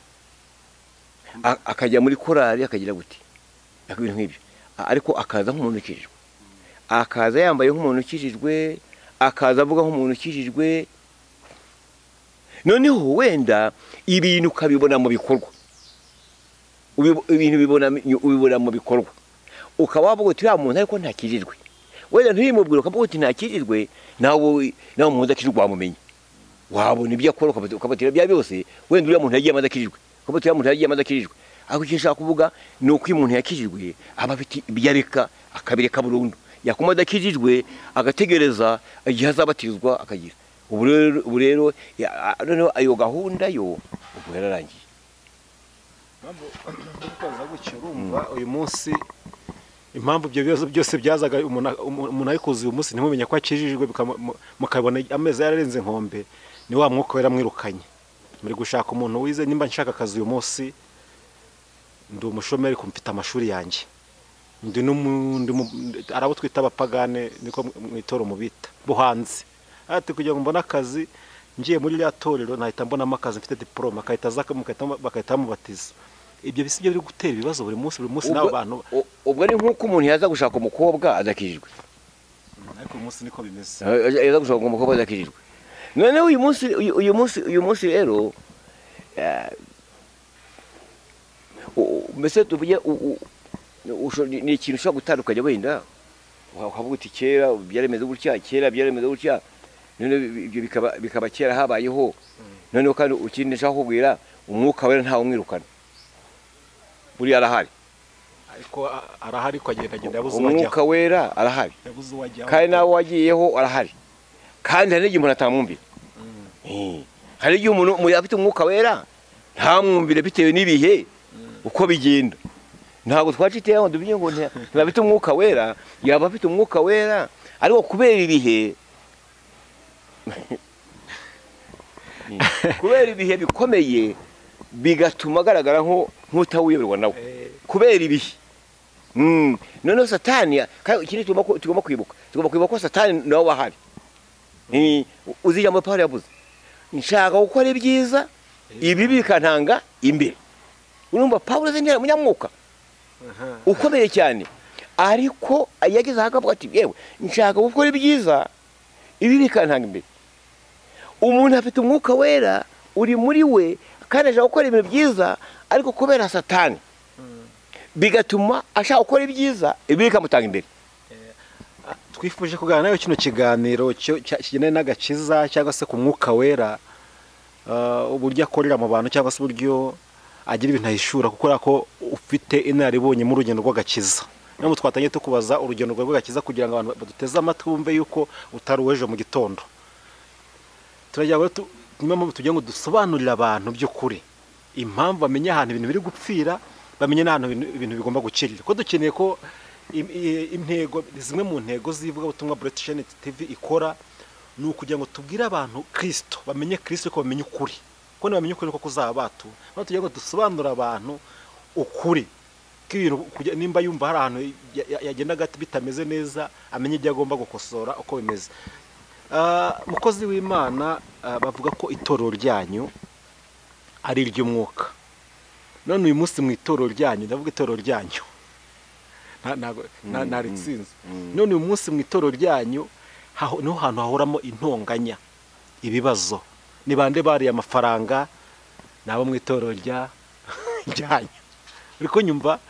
akajya muri korali akagira gute ibintu nk'ibyo, ariko akaza nk'umuntu ukijijwe, akaza yambaye nk'umuntu ukijijwe, akaza avuga nk'umuntu ukijijwe. Noneho wenda ibintu ukabibona mu bikorwa, ibintu ubibona mu bikorwa, ukaba wavuga uti ya muntu ariko ntakijijwe, wenda ntibimubwire ukavuga uti ntakijijwe, nawe umuntu udakijijwe wamumenye, wabona ibyo akora ukabatira bya byose, wenda uriya muntu yagiye amaze akijijwe, ukabatira umuntu yagiye amaze akijijwe. Ariko icyo nshaka kuvuga ni uko iyo umuntu yakijijwe aba afite ibyo areka akabireka burundu, yakoma adakijijwe agategereza igihe azabatizwa akagira. Ubu rero noneho ayo gahunda yo ubu yararangiye. Uyu munsi impamvu ibyo bibazo byose byazaga umuntu ari kuza uyu munsi ntimumenye ko akijijwe, mukabona amezi yararenze nkombe, ni wa mwuka wera mwirukanye. Muri gushaka umuntu wize, nimba nshaka akazi uyu munsi ndi umushomeri ko mfite amashuri yanjye, arabo twita abapagane niko mwitoro mubita buhanzi, ati kugira ngo mbone akazi ngiye muri rya torero nahita mbonamo akazi mfite diploma, bakahita bamubatiza. Ibyo bisi byo biri gutera ibibazo buri munsi n'abo bantu. Ubwo ari nk'uko umuntu yaza gushaka umukobwa adakijijwe, ariko uyu munsi niko bimeze, yaza gushaka umukobwa adakijijwe. Noneho uyu munsi rero mbese tuvuge ni ikintu ushobora gutandukanya, wenda ukavuga uti kera byaremeze gutya, kera byaremeze gutya, none ibyo bikaba kera habayeho. Noneho kandi ukindi nshaka kubwira, umwuka wera ntawe umwirukana, buri arahari, ariko arahari ko agenda yabuze uwajyaho. Umwuka wera arahari kandi nawe wagiyeho arahari, kandi hari n'igihe umuntu atamwumvira. Hari igihe umuntu afite umwuka wera ntamwumvire bitewe n'ibihe uko bigenda. ntabwo twaciteye ngo dubiye ngo ntibafite umwuka wera, yaba afite umwuka wera ariko kubera ibihe bikomeye bigatuma agaragara nk'utawiyoberwa nawe kubera ibihe. Noneho satani ikindi tugomba kwibuka ko satani nawe bahari. Uzi ijambo Pawulo yavuze, nshaka gukora ibyiza ibibi bikantanga imbere. Urumva Pawulo ni umunyamwuka ukomeye cyane, ariko yageze aho akavuga ati yewe nshaka gukora ibyiza ibi bikantanga imbere. Umuntu afite umwuka wera uri muri we kandi ashaka gukora ibintu byiza, ariko kubera satani bigatuma ashaka gukora ibyiza ibi bikamutanga imbere. Twifuje kuganira nayo kino kiganiro kigendanye n'agakiza cyangwa se ku mwuka wera, uburyo akorera mu bantu cyangwa se uburyo agira ibintu ahishura, kuko ko ufite inaribonye mu rugendo rw'agakiza. Niyo twatangiye tukubaza urugendo rw'agakiza kugira ngo abantu baduteze amatwi bumve yuko utari uwejo mu gitondo. Turagira ngo tujye ngo dusobanurire abantu by'ukuri impamvu bamenya ahantu ibintu biri gupfira, bamenye n'ahantu ibintu bigomba gukirira. Ko dukeneye ko intego zimwe mu ntego zivuga ubutumwa Buri TV ikora ni ukugira ngo tubwire abantu Kristo, bamenye Kristo, ko bamenye ukuri, ko bamenye ukuri ko kuzaba batu. None tugira ngo dusobanurire abantu ukuri k'ibintu, nimba yumva hari ahantu yagenda gati bitameze neza, amenye ibyo agomba gukosora uko bimeze. Mukozi w'Imana, bavuga ko itorero ryanyu ari iry'umwuka. None uyu munsi mu itorero ryanyu, ndavuga itorero ryanyu naritsinze, none uyu munsi mu itorero ryanyu niho hantu hahoramo intonganya, ibibazo. Ni bande bariye amafaranga? Nabo mu itorero ryanyu. Ariko nyumva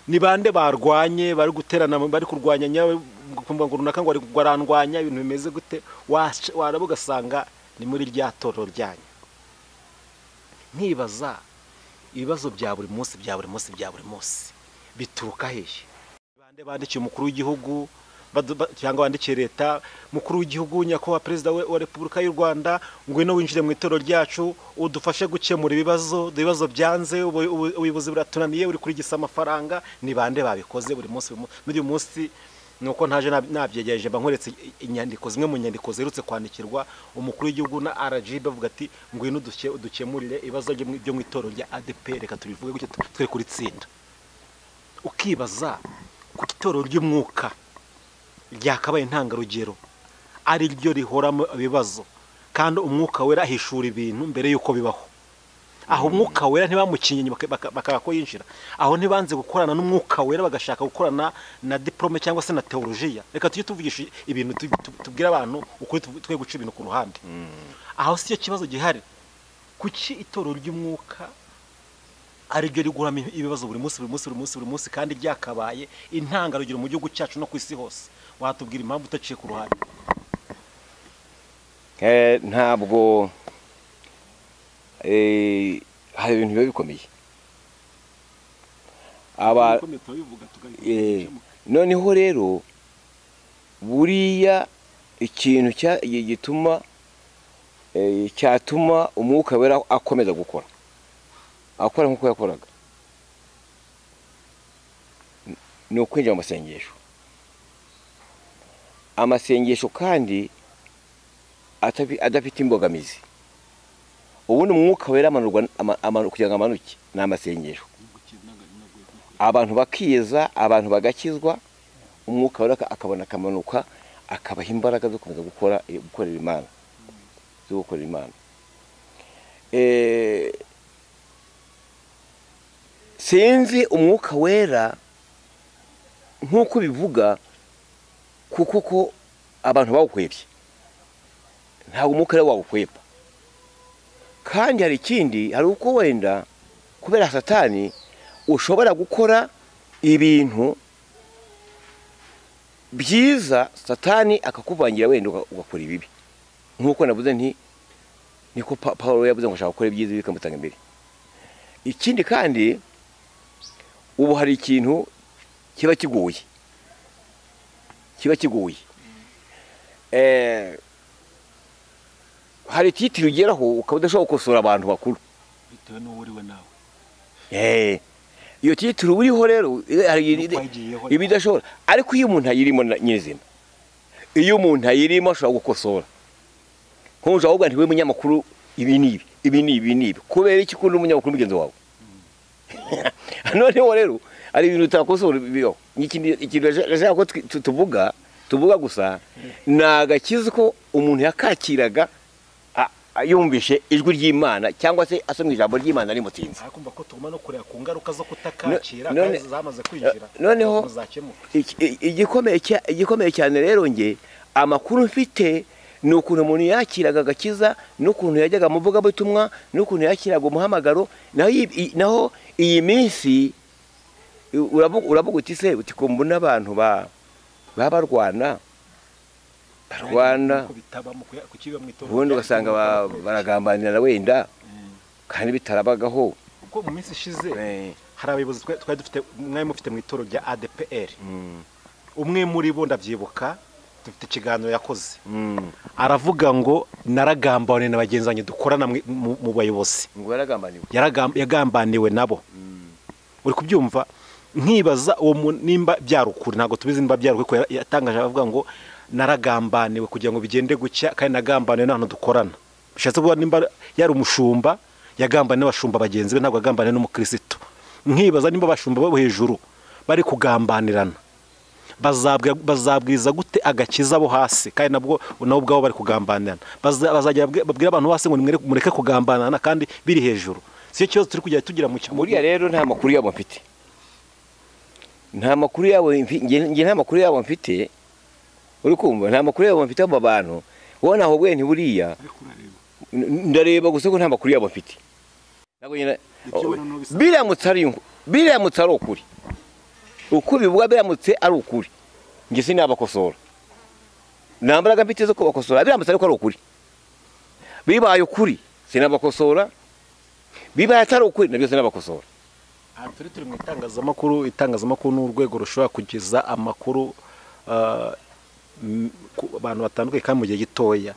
ni bande barwanye, bari guterana, bari kurwanya nyawe, kumva ngo runaka ngo ari kugwarandwanya, ibintu bimeze gute, waraba ugasanga ni muri rya torero ryanyu. Nkibaza ibibazo bya buri munsi bituruka hehe? Bande bandikiye umukuru w'igihugu cyangwa bandikiye leta, mukuru w'igihugu nyakubahwa perezida wa Repubulika y'u Rwanda, ngwino winjire mu itorero ryacu udufashe gukemura ibibazo byanze, ubuyobozi buratunaniye, uri kurigisa amafaranga. Ni bande babikoze buri munsi? Muri uyu munsi nuko ntaje nabyegereje, bankoretse inyandiko, zimwe mu nyandiko zerutse kwandikirwa umukuru w'igihugu na RGB, bavuga ati ngwino udukemurire ibibazo byo mu itorero rya ADEPR, reka tubivuge gutyo twe kuri tsinda. Ukibaza ku itorero ry'umwuka ryakabaye intangarugero, ari ryo rihoramo ibibazo, kandi umwuka wera ahishura ibintu mbere yuko bibaho. Aho umwuka wera ntibamukinye bakaba ko yinjira, aho ntibanze gukorana n'umwuka wera, bagashaka gukorana na diplome cyangwa se na teologiya. Reka tujye tuvugisha ibintu, tubwira abantu ukuri, twe guca ibintu ku ruhande. Aho si cyo kibazo gihari. Kuki itorero ry'umwuka ari ryo riguramo ibibazo buri munsi, kandi ryakabaye intangarugero mu gihugu cyacu no ku isi hose? Watubwira impamvu utaciye ku ruhande? Ntabwo hari ibintu biba bikomeye. Noneho rero buriya ikintu cyatuma umwuka wera akomeza gukora nk'uko yakoraga ni ukwinjira mu masengesho. Amasengesho kandi adafite imbogamizi. Ubundi umwuka wera kugira ngo amanuke ni amasengesho. Abantu bakiyeza, abantu bagakizwa, umwuka wera akabona akamanuka, akabaha imbaraga zo komeza gukorera Imana. Sinzi umwuka wera nk'uko bivuga, kuko ko abantu bawukwebye. Ntabwo umwuka wera wawukweba. Kandi hari ikindi, hari uko wenda kubera satani ushobora gukora ibintu byiza, satani akakuvangira wenda ugakora ibibi. Nk'uko navuze niko Pawulo yavuze ngo ashaka gukora ibyiza bikamutanga imbere. Ikindi kandi, ubu hari ikintu kiba kigoye. Hari titiri ugeraho ukaba udashobora gukosora abantu bakuru, bitewe n'uwo uriwe nawe. iyo titire uriho rero ibidashobora, ariko iyo umuntu ayirimo nyizina, iyo umuntu ayirimo ashobora gukosora. Nkuja ahubwo ntiwe munyamakuru ibi nibi kubera iki kundi umunyamakuru mugenzi wawe. Noneho rero ari ibintu utakosora bibaho. Ikintu rashaka ko tuvuga gusa nagakiza ko umuntu yakakiraga yumvishe ijwi ry'Imana cyangwa se asomye ijambo ry'Imana rimutinze. Akumva ko tuguma no kureba ku ngaruka zo kutakakira kandi zamaze kwinjira. Noneho igikomeye cyane rero nge amakuru mfite nukuntu umuntu yakiraga agakiza, nukuntu yajyaga mu vuga butumwa, nukuntu yakiraga umuhamagaro. Naho iyi minsi uravuga uti se uti kumbona abantu barwana ubundi ugasanga baragambanira wenda kandi bitarabagaho. Kuko mu minsi ishize hari abayobozi twari dufite mwari mufite mu itoro rya ADEPR, umwe muri bo ndabyibuka dufite ikiganiro yakoze, aravuga ngo naragambaniwe na bagenzi banjye dukorana mu bayobozi. Ngo yagambaniwe nabo. Uri kubyumva? Nkibaza uwo nimba byarukuri, ntago tubizi nimba byarukuri, ko yatangaje avuga ngo naragambaniwe kugira ngo bigende gucya kandi nagambaniwe n'abantu dukorana. Bishatse kuba nimba yari umushumba yagambaniwe n'abashumba bagenzi be, ntabwo yagambaniwe n'umukristo. Nkibaza nimba abashumba bo hejuru bari kugambanirana, bazabwiza gute agakiza bo hasi kandi nabo ubwabo bari kugambanirana? Bazajya babwira abantu hasi ngo mureke kugambanana kandi biri hejuru. Siyo kibazo turi kujya tugira mu muri rero nta makuru yabo mfite. Nta makuru yabo nta makuru yabo mfite. Uri kumva nta makuru yabo mfite aba bantu. Wona aho bwe ntiburiya ndareba gusa ko nta makuru yabo mfite. Ntabwo nyine biramutse ari ukuri. Uko bivuga biramutse ari ukuri, nge sinabakosora. Nambaraga mfite zo kubakosora biramutse ari ukuri. Bibaye ukuri sinabakosora, bibaye atari ukuri nabyo sinabakosora. Turi mu itangazamakuru n'urwego rushobora kugeza amakuru abantu batandukanye kandi mu gihe gitoya.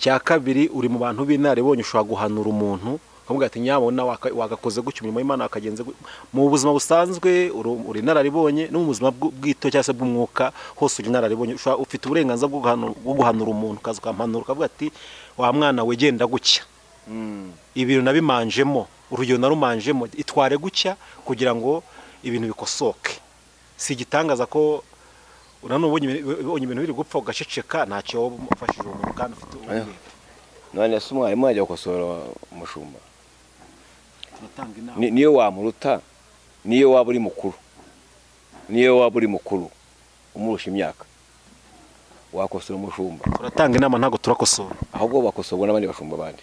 Cya kabiri, uri mu bantu b'inararibonye, ushobora guhanura umuntu ukavuga ati nyabona wagakoze gutyo umurimo w'Imana akagenze mu buzima busanzwe. Uri inararibonye no mu buzima bw'ito cyangwa se bw'umwuka hose uri inararibonye. Ufite uburenganzira bwo guhanura umuntu, ukaza ukampanura ukavuga ati wa mwana we genda gucya, ibintu nabimanjemo, urugero narumanjemo, itware gucya kugira ngo ibintu bikosoke. Si igitangaza ko ubonye ibintu biri gupfa ugaceceka, ntacyo ufashije umuntu kandi ufite uburenganzira. None se umwarimu ajya gukosora umushumba? Niyo wamuruta, niyo waba uri mukuru umurusha imyaka, wakosora umushumba. Turatanga inama, ntago turakosora, ahubwo bakosorwa n'abandi bashumba bandi.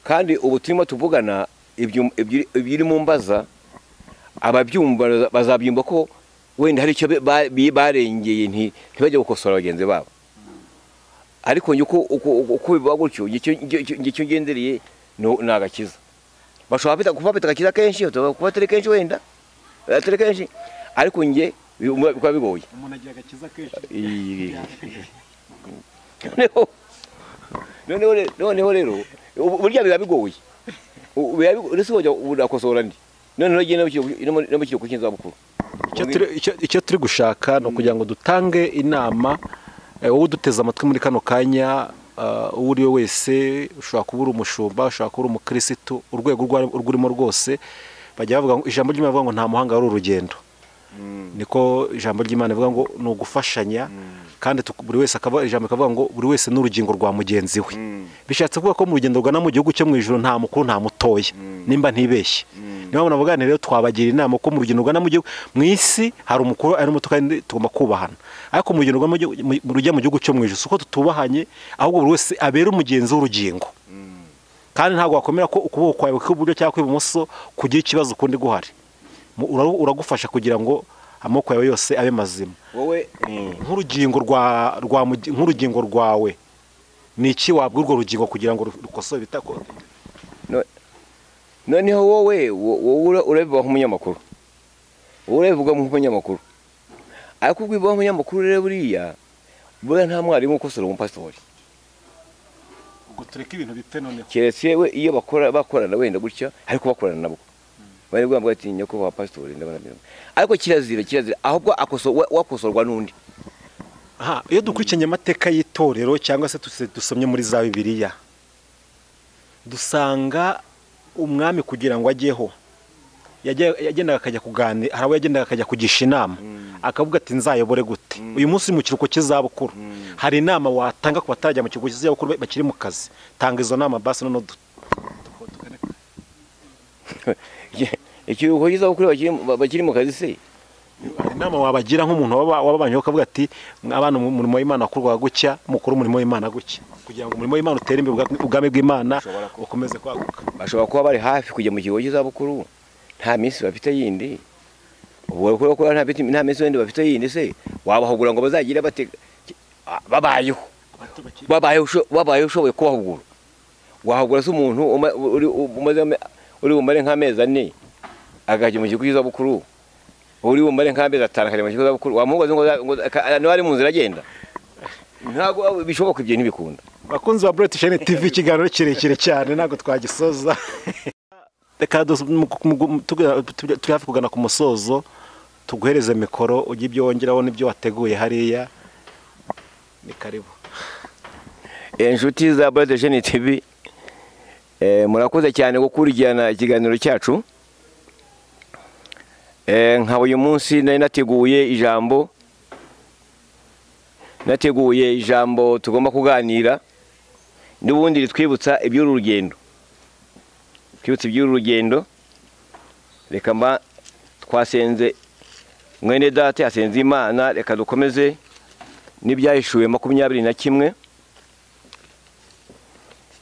Kandi ubu turimo tuvugana ibiri mu mbaza, ababyumva bazabyumva ko wenda hari icyo barengeye ntibajye gukosora bagenzi babo. Ariko uko bivuga gutyo ngicyo ngendereye ni agakiza. Bashobora kuba agakiza kenshi, kuba atari kenshi, wenda atari kenshi, ariko nge bikaba bigoye. Umuntu agira agakiza kenshi. Noneho rero burya biba bigoye. Uretse wajya urakosora ndi. Noneho giye no mu kiruhuko cy'izabukuru. Icyo turi gushaka no kugira ngo dutange inama wowe uduteze amatwi muri kano kanya, uri we wese, ushobora kuba uri umushumba, ushobora kuba uri umukristo, urwego ururimo rwose. Bajya bavuga ngo ijambo ry'Imana rivuga ngo nta muhanga ari urugendo. Niko ijambo ry'Imana rivuga ngo ni ugufashanya, kandi buri wese ijambo rikavuga ngo buri wese n'urugingo rwa mugenzi we. Bishatse kuvuga ko mu rugendo rugana mu gihugu cyo mu ijuru nta mukuru nta mutoya, nimba ntibeshye. Niyo mpamvu navuga rero twabagira inama ko mu rugendo rugana mu gihugu, mu isi hari umukuru ari muto kandi tugomba kubahana. Ariko mu rugendo rujya mu gihugu cyo mu ijuru suko tutubahanye, ahubwo buri wese abera umugenzi w'urugingo. Kandi ntabwo wakomera ko ukuboko kwawe kw'iburyo cyangwa kw'ibumoso kugira ikibazo kundi guhari. Uragufasha kugira ngo amoko yawe yose abe mazima. Wowe nk'urugingo rwawe ni iki wabwira urwo rugingo kugira ngo rukosore bitakora? Noneho wowe urabivuga nk'umunyamakuru, ariko ubwivuga nk'umunyamakuru rero buriya nta mwarimu ukosora umupasitori. Ubwo tureka ibintu bipfe noneho. Keretse we iyo bakorana wenda gutya, ariko bakorana nabwo bari bwambwa ati nyakubahwa pastor ndabona ariko kirazira ahubwo wakosorwa n'undi. Iyo dukurikiranye amateka y'itorero cyangwa se dusomye muri za Bibiliya dusanga umwami kugira ngo ajyeho yagendaga akajya kuganira, hari abo yagendaga akajya kugisha inama akavuga ati nzayobore gute. Uyu munsi mu kiruhuko cy'izabukuru hari inama watanga ku batarajya mu kiruhuko cy'izabukuru bakiri mu kazi, tanga izo nama basi none ikiruhuko cy'izabukuru bakiri mu kazi se inama wabagira nk'umuntu wababanye ukavuga ati abana umurimo w'Imana akorwa gutya, mukuru umurimo w'Imana gutya, kugira ngo umurimo w'Imana utere imbere, ubwami bw'Imana ukomeze kwaguka. Bashobora kuba bari hafi kujya mu kigo cy'izabukuru nta minsi bafite yindi, ubwo ko nta minsi wenda bafite yindi se wabahugura ngo bazagira bate babayeho ushoboye kubahugura. Wahugura se umuntu uri bumare nk'amezi 4 agajya mu kigo cy'izabukuru, uri bumare nk'amezi 5 akajya mu kigo cy'izabukuru, wamubaza ngo ari mu nzira agenda? Ntabwo bishoboka, ibyo ntibikunda. Bakunzi ba Buri TV, ikiganiro kirekire cyane ntabwo twagisoza. Reka turi hafi kugana ku musozo, tuguhereze mikoro ujye ibyo wongeraho n'ibyo wateguye hariya. Ni karibu. Inshuti za Buri TV, murakoze cyane gukurikirana ikiganiro cyacu. Nka uyu munsi nari nateguye ijambo tugomba kuganira n'ubundi ritwibutsa iby'uru rugendo. Reka mba twasenze mwene data yasenze Imana, reka dukomeze n'ibyahishuwe 21,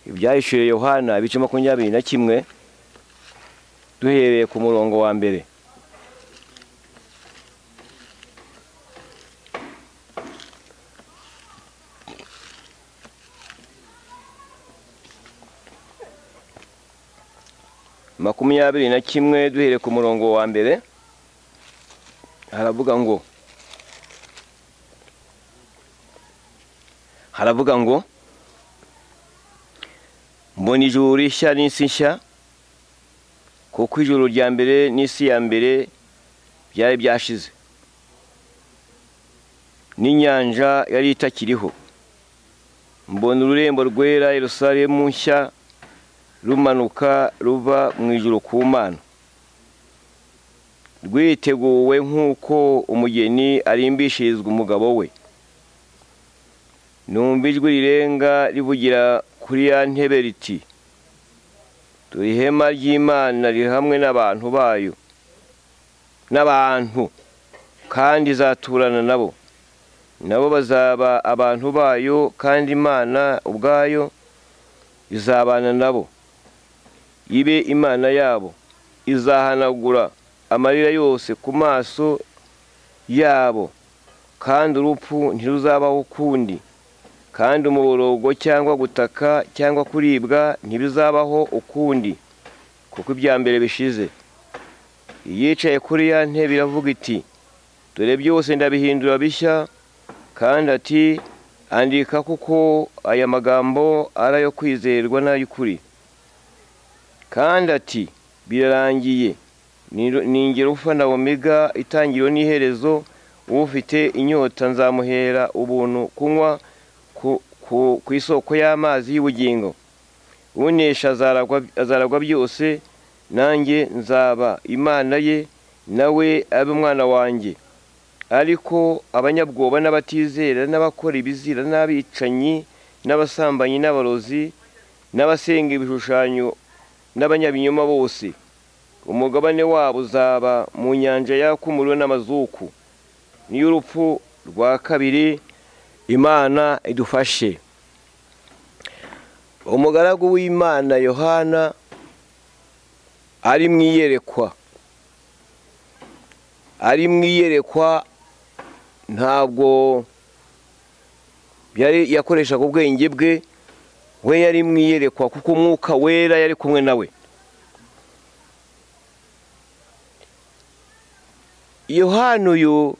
ibyahishuye Yohana ibice 21 duhereye ku murongo wa mbere. Makumyabiri na kimwe duhereye ku murongo wa mbere haravuga ngo mbona ijuru rishya n'isi nshya, kuko ijuru rya mbere n'isi ya mbere byari byashize, n'inyanja yari itakiriho. Mbona ururembo rwera Yerusalemu nshya rumanuka ruva mu ijuru ku Mana, rwiteguwe nk'uko umugeni arimbishirizwa umugabo we. Numva ijwi rirenga rivugira kuri ya ntebe riti, dore ihema ry'Imana riri hamwe n'abantu bayo, kandi izaturana nabo bazaba abantu bayo, kandi Imana ubwayo izabana nabo, ibe Imana yabo. Izahanagura amarira yose ku maso yabo, kandi urupfu ntiruzabaho ukundi, kandi umuborogo cyangwa gutaka cyangwa kuribwa ntibizabaho ukundi, kuko ibya mbere bishize. Yicaye kuri ya ntebe iravuga iti, dore byose ndabihindura bishya. Kandi ati, andika, kuko aya magambo ari ayo kwizerwa n'ay'ukuri. Kandi ati, birarangiye. Ni ngero Alfa na Omega, itangiriro n'iherezo. Ufite inyota nzamuhera ubuntu kunywa ku isoko y'amazi y'ubugingo. Unesha azaragwa byose, nanjye nzaba Imana ye, nawe abe umwana wanjye. Ariko abanyabwoba n'abatizera n'abakora ibizira n'abicanyi n'abasambanyi n'abarozi n'abasenga ibishushanyo n'abanyabinyoma bose, umugabane wabo uzaba mu nyanja yaka umuriro n'amazuku. Niyo urupfu rwa kabiri. Imana idufashe. Umugaragu w'Imana Yohana ari mu iyerekwa, ntabwo yari yakoreshaga ubwenge bwe, we yari mu iyerekwa kuko umwuka wera yari kumwe nawe. Yohana uyu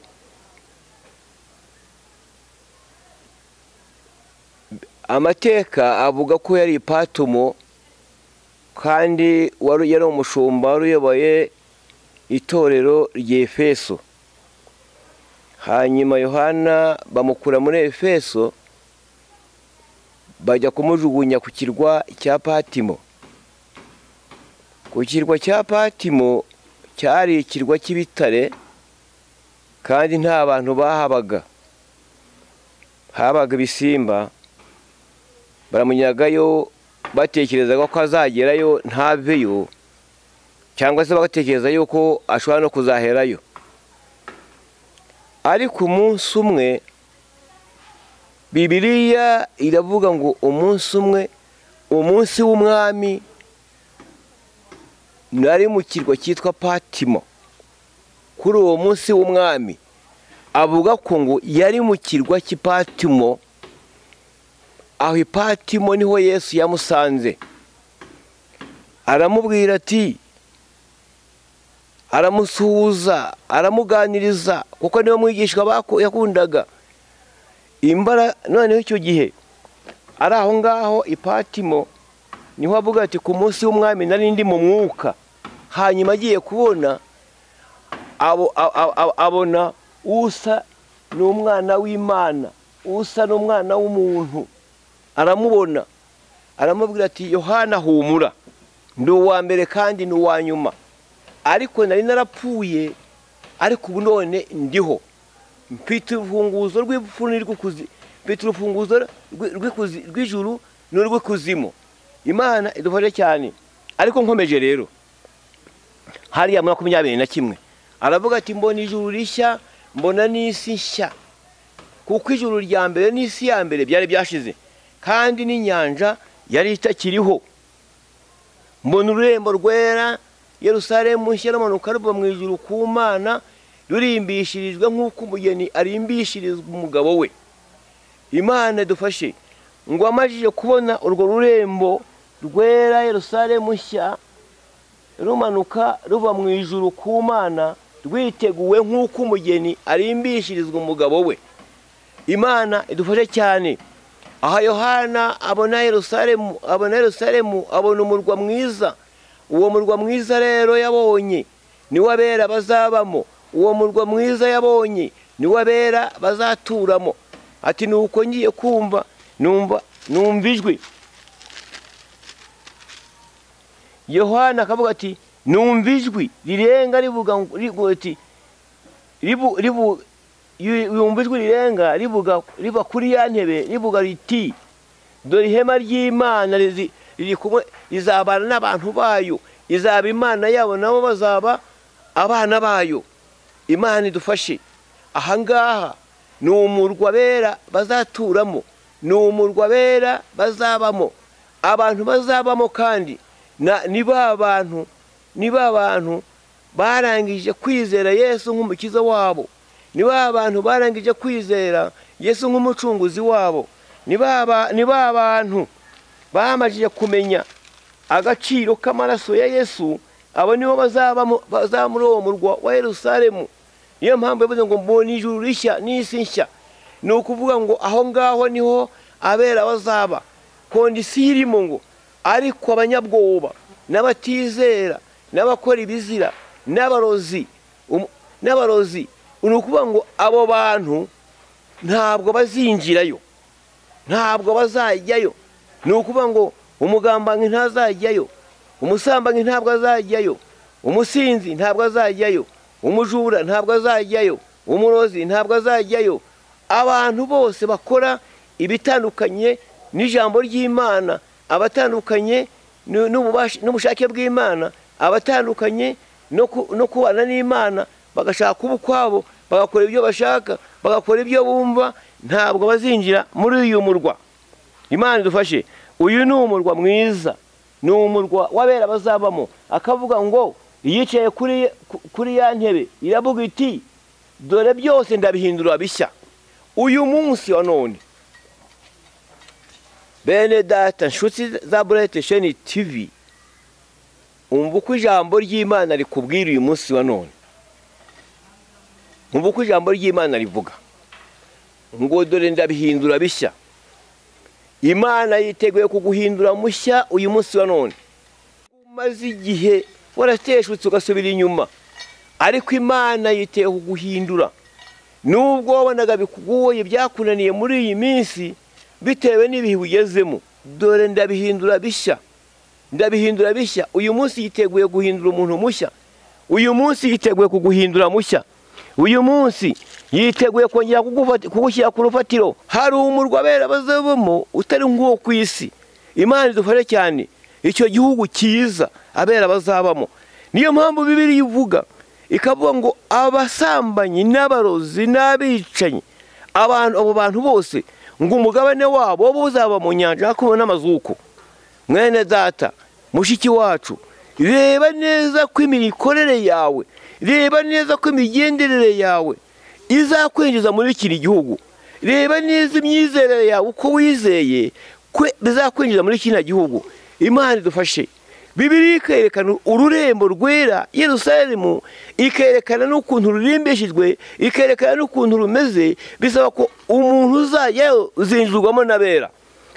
amateka avuga ko yari ipatumo, kandi yari umushumba wari uyoboye itorero ry'Efeso. Hanyuma Yohana bamukura muri Efeso bajya kumujugunya ku kirwa cya Patimo. Ku kirwa cya Patimo cyari ikirwa cy'ibitare kandi nta bantu bahabaga, habaga ibisimba. Baramunyagayo batekerezaga ko azagerayo ntaveyo, cyangwa se bagatekereza yuko ashobora no kuzaherayo. Ariko umunsi umwe Bibiliya iravuga ngo umunsi umwe, umunsi w'umwami, nari mu kirwa cyitwa Patimo. Kuri uwo munsi w'umwami avuga ko ngo yari mu kirwa cy'Ipatimo. Aho Ipatimo niho Yesu yamusanze, aramubwira ati, aramusuhuza, aramuganiriza, kuko niwe mwigishwa yakundaga. Noneho icyo gihe ari aho ngaho Ipatimo niho avuga ati ku munsi w'umwami nari ndi mu mwuka. Hanyuma agiye kubona abona usa n'umwana w'Imana, usa n'umwana w'umuntu. Aramubona, aramubwira ati Yohana humura, ndi uwa mbere kandi ni uwa nyuma. Ariko nari narapfuye, ariko ubu none ndiho. Mfite urufunguzo rw'ijuru n'urw'ikuzimu. Imana idufashe cyane. Ariko nkomeje rero, hariya muri 21 aravuga ati mbona ijuru rishya, mbona n'isi nshya, kuko ijuru rya mbere n'isi ya mbere byari byashize, kandi n'inyanja yari itakiriho. Mbona ururembo rwera Yerusalemu nshya rumanuka ruva mu ijuru ku Mana, rurimbishirijwe nk'uko umugeni arimbishirizwa umugabo we. Imana idufashe ngo amajije kubona urwo rurembo rwera Yerusalemu nshya rumanuka ruva mu ijuru ku Mana, rwiteguwe nk'uko umugeni arimbishirizwa umugabo we. Imana idufashe cyane. Aha Yohana abona Yerusalemu, abona umurwa mwiza. Uwo murwa mwiza rero yabonye niwo abera bazabamo. Uwo murwa mwiza yabonye niwo abera bazaturamo. Ati nuko ngiye kumva numva ijwi. Yohana akavuga ati numva ijwi rirenga rivuga yumva ijwi rirenga riva kuri ya ntebe rivuga riti, dore ihema ry'Imana riri kumwe, rizabana n'abantu bayo, izaba Imana yabo nabo bazaba abana bayo. Imana idufashe. Ahangaha ni umurwa bera bazaturamo, ni umurwa bera bazabamo. Abantu bazabamo kandi ni ba bantu barangije kwizera Yesu nk'umukiza wabo, ni ba bantu barangije kwizera Yesu nk'umucunguzi wabo, ni ba bantu bamajije kumenya agaciro k'amaraso ya Yesu. Abo nibo bazaba muri uwo murwa wa Yerusalemu. Niyo mpamvu yavuze ngo mbona ijuru rishya n'isi nshya. Ni ukuvuga ngo aho ngaho niho abera bazaba. Kondisiyo irimo ngo ariko abanyabwoba n'abatizera n'abakora ibizira n'abarozi, ni ukuvuga ngo abo bantu ntabwo bazinjirayo, ntabwo bazajyayo. Ni ukuvuga ngo umugambanyi ntazajyayo, umusambanyi ntabwo azajyayo, umusinzi ntabwo azajyayo, umujura ntabwo azajyayo, umurozi ntabwo azajyayo. Abantu bose bakora ibitandukanye n'ijambo ry'Imana, abatandukanye n'ubushake bw'Imana, abatandukanye no kubana n'Imana, bagashaka kuba ukwabo, bagakora ibyo bashaka, bagakora ibyo bumva, ntabwo bazinjira muri uyu murwa. Imana idufashe. Uyu ni umurwa mwiza, ni umurwa w'abera bazabamo. Akavuga ngo yicaye kuri ya ntebe iravuga iti, dore byose ndabihindura bishya. Uyu munsi wa none bene data nshuti za Buri TV, umva uko ijambo ry'Imana rikubwira uyu munsi wa none. Umva uko ijambo ry'Imana rivuga ngo dore ndabihindura bishya. Imana yiteguye kuguhindura mushya uyu munsi wa none. Umaze igihe warateshutse ugasubira inyuma, ariko Imana yiteye kuguhindura. Nubwo wabonaga bikugoye byakunaniye muri iyi minsi bitewe n'ibihe ugezemo, dore ndabihindura bishya. Ndabihindura bishya. Uyu munsi yiteguye guhindura umuntu mushya. Uyu munsi yiteguye kuguhindura mushya. Uyu munsi yiteguye kongera kugushyira ku rufatiro. Hari umurwa abera bazabamo utari nk'uwo ku isi. Imana idufashe cyane icyo gihugu cyiza abera bazabamo. Niyo mpamvu Bibiliya ivuga ikavuga ngo abasambanyi n'abarozi n'abicanyi, abo bantu bose ngo umugabane wabo uzaba mu nyanja hakuno n'amazuku. Mwene data, mushiki wacu, reba neza ko imikorere yawe, reba neza ko imigenderere yawe izakwinjiza muri iki gihugu. Reba neza imyizerere yawe uko wizeye ko bizakwinjiza muri kino gihugu. Imana idufashe. Bibiliya ikerekana ururembo rwera Yerusalemu, ikerekana n'ukuntu rurimbishijwe, ikerekana n'ukuntu rumeze. Bisaba ko umuntu uzajyayo uzinjirwamo n'abera.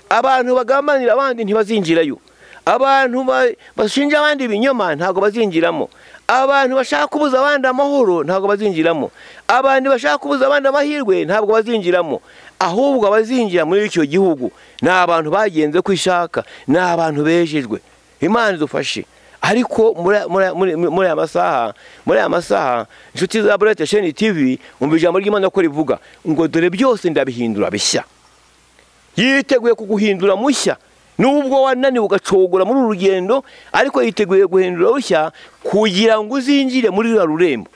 Abantu bagambanira abandi ntibazinjirayo. Abantu bashinja abandi ibinyoma ntabwo bazinjiramo. Abantu bashaka kubuza abandi amahoro ntabwo bazinjiramo. Abantu bashaka kubuza abandi amahirwe ntabwo bazinjiramo. Ahubwo abazinjira muri icyo gihugu ni abantu bagenze kwishaka, ni abantu bejejwe. Imana idufashe. Ariko muri aya masaha inshuti za Buri TV umva ijambo ry'Imana ko rivuga ngo dore byose ndabihindura bishya. Yiteguye kuguhindura mushya. Nubwo wananiwe ugacogora muri urugendo, ariko yiteguye guhindura rushya kugira ngo uzinjire muri ruriya rurembo,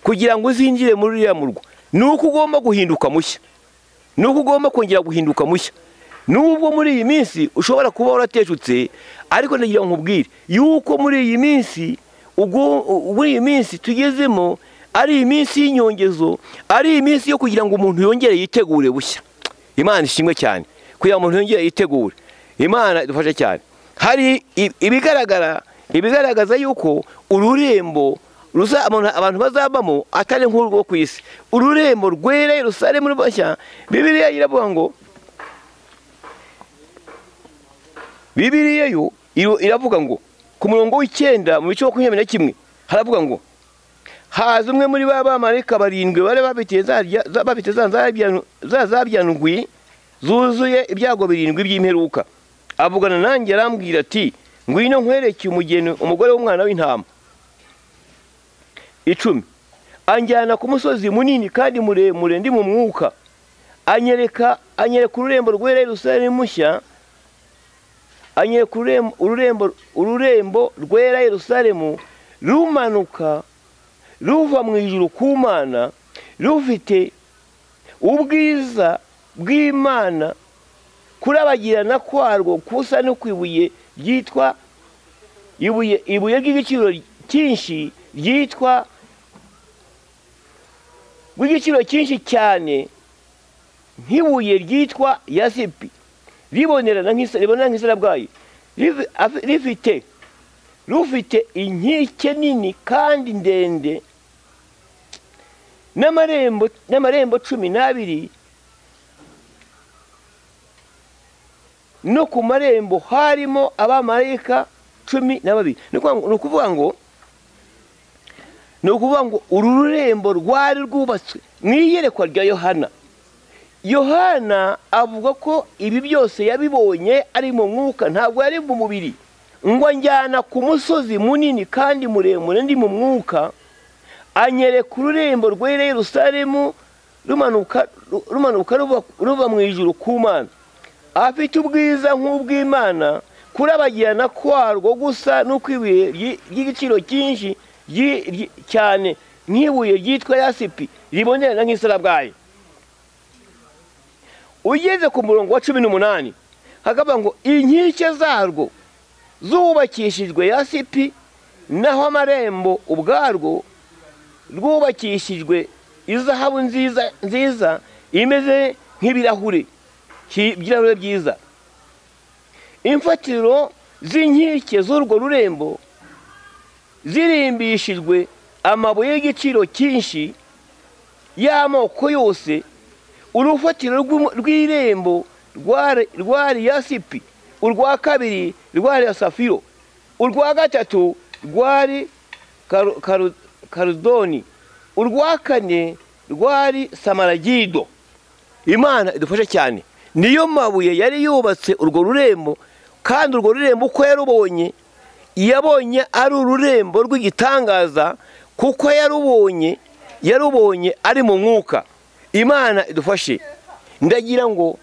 kugira ngo uzinjire muri ruriya murwa. Nuko ugomba guhinduka mushya. Nuko ugomba kongera guhinduka mushya. Nubwo muri iyi minsi ushobora kuba warateshutse, ariko ndagira ngo nkubwire yuko muri iyi minsi tugezemo ari iminsi y'inyongezo, ari iminsi yo kugira ngo umuntu yongere yitegure bushya. Imana ishimwe cyane kugira ngo umuntu yongere yitegure. Imana idufashe cyane. Hari ibigaragaza yuko ururembo abantu bazabamo atari nk'urwo ku isi. Ururembo rwera Yerusalemu rubashya. Bibiliya iravuga ngo, Bibiliya yo iravuga ngo ku murongo w'9 mu bice 21 haravuga ngo haza umwe muri ba bamarayika barindwi bare bafite zabyanugwi zuzuye ibyago birindwi by'imperuka. Avugana nanjye arambwira ati ngwino nkwereke umugeni, umugore w'umwana w'intama 10. Anjyana ku musozi munini kandi muremure ndi mu mwuka, anyereka ururembo rwera Yerusalemu mushya, anyereka ururembo rwera Yerusalemu rumanuka ruva mu ijuru ku Mana, rufite ubwiza bw'Imana, kurabagirana kwarwo kusa no kwibuye ryitwa ibuye ry'igiciro cyinshi, ryitwa bw'igiciro cyinshi cyane nk'ibuye ryitwa yasipi, ribonerana nk'isara bwayo, rufite inkike nini kandi ndende, n'amarembo 12, no ku marembo harimo abamarayika 12. Ni ukuvuga ngo uru rurembo rwari rwubatswe mu iyerekwa rya Yohana. Yohana avuga ko ibi byose yabibonye ari mu mwuka, ntabwo yari mu mubiri. Ngo anjyana ku musozi munini kandi muremure ndi mu mwuka, anyereka ururembo rwera Yerusalemu rumanuka ruva mu ijuru ku Mana, afite ubwiza nk'ubw'Imana, kurabagirana kwarwo gusa n'ukwibuye ry'igiciro cyinshi cyane nk'ibuye ryitwa yasipi, ribonerana nk'isara bwayo. Ugeze ku murongo wa 18 hakavuga ngo inkike zarwo zubakishijwe yasipi, naho amarembo ubwarwo rwubakishijwe izahabu nziza imeze nk'ibirahure byiza. Imfatiro z'inkike z'urwo rurembo zirimbishijwe amabuye y'igiciro cyinshi y'amoko yose. Urufatiro rw'irembo rwari yasipi, urwa kabiri rwari safiro, urwa gatatu rwari karudoni, urwa kane rwari samaragido. Imana idufashe cyane. Niyo mabuye yari yubatse urwo rurembo, kandi urwo rurembo uko yarubonye, yabonye ari ururembo rw'igitangaza, kuko yarubonye ari mu mwuka. Imana idufashe. Ndagira ngo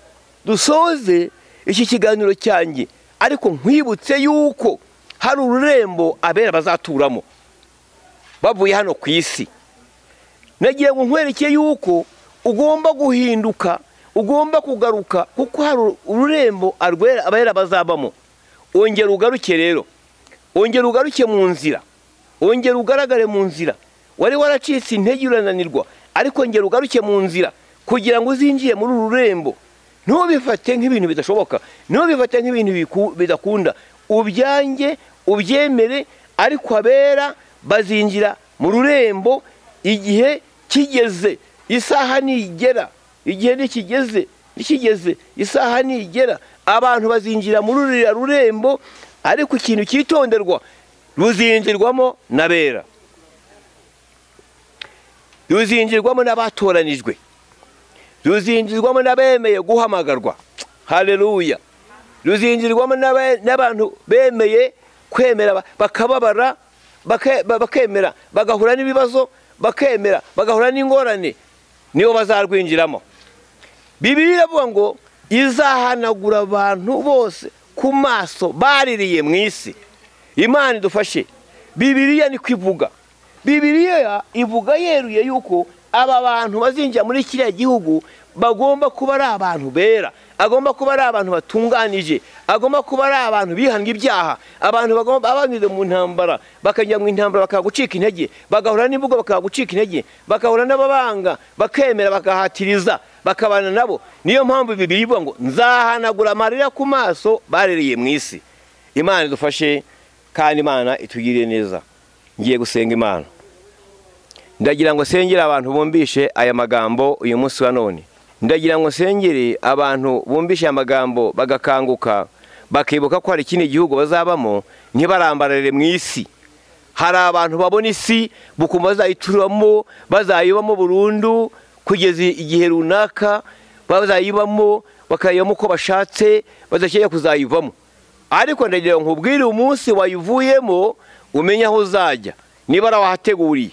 dusoze iki kiganiro cyanjye, ariko nkwibutse yuko hari ururembo abera bazaturamo bavuye hano ku isi. Nagira ngo nkwereke yuko ugomba guhinduka, ugomba kugaruka, kuko hari ururembo abera bazabamo. Ongera ugaruke rero, ongera ugaruke mu nzira, ongera ugaragare mu nzira. Wari waracitse intege urananirwa, ariko ongera ugaruke mu nzira kugira ngo uzinjiye muri uru rurembo. Ntubifate nk'ibintu bidashoboka, ntubifate nk'ibintu bidakunda. Ubyange, ubyemere, ariko abera bazinjira mu rurembo igihe kigeze. Isaha nigera, igihe nikigeze, isaha nigera, abantu bazinjira muri uru rurembo. Ariko ikintu cyitonderwa, ruzinjirwamo n'abera, ruzinjirwamo n'abatoranijwe, ruzinjirwamo n'abemeye guhamagarwa. Haleluya. Ruzinjirwamo n'abantu bemeye kwemera, bakababara, bakemera, bagahura n'ibibazo, bakemera, bagahura n'ingorane, nibo bazarwinjiramo. Bibiliya iravuga ngo izahanagura abantu bose ku maso baririye mu isi. Imana idufashe. Bibiliya niko ivuga. Bibiliya ivuga yeruye yuko aba bantu bazinjira muri kiriya gihugu bagomba kuba ari abantu bera, agomba kuba ari abantu batunganije, agomba kuba ari abantu bihanga ibyaha, abantu bagomba abanyuze mu ntambara, bakajya mu intambara bakagucika intege, bagahura n'imbuga bakagucika intege, bagahura n'ababanga, bakemera, bakahatiriza, bakabana nabo. Niyo mpamvu Bibiliya ivuga ngo nzahanagura amarira ku maso barereye mu isi. Imana idufashe, kandi Imana itugirire neza. Ngiye gusenga Imana. Ndagira ngo sengere abantu bumvishe aya magambo uyu munsi wa none. Ndagira ngo sengere abantu bumvishe aya magambo bagakanguka, bakibuka ko hari ikindi gihugu bazabamo, ntibarambarare mu isi. Hari abantu babona isi bukumva bazayituramo, bazayibamo burundu kugeza igihe runaka, bazayibamo bakayibamo uko bashatse, badashaka kuzayivamo. Ariko ndagira ngo nkubwire umunsi wayivuyemo umenya aho uzajya. Niba warahateguriye,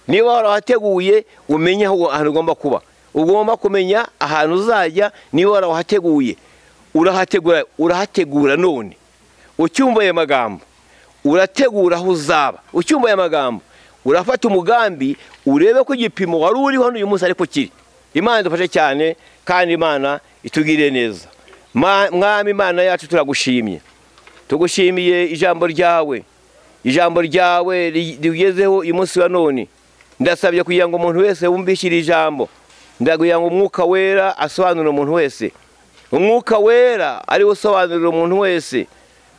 niba warahateguye, umenya aho ugomba kuba. Ugomba kumenya ahantu uzajya. Niba warahateguye, urahategura none. Ucyumva aya magambo, urategura aho uzaba. Ucyumva aya magambo, urafata umugambi, urebe ko igipimo wari uriho hano uyu munsi ariko kiri. Imana idufashe cyane, kandi Imana itugirire neza. Mwami Imana yacu, turagushimye. Tugushimiye ijambo ryawe. Ijambo ryawe rigezeho uyu munsi wa none. Ndasabye kugira ngo umuntu wese wumvishire ijambo, ndaguye ngo umwuka wera asobanurire umuntu wese. Umwuka wera ari usobanurira umuntu wese.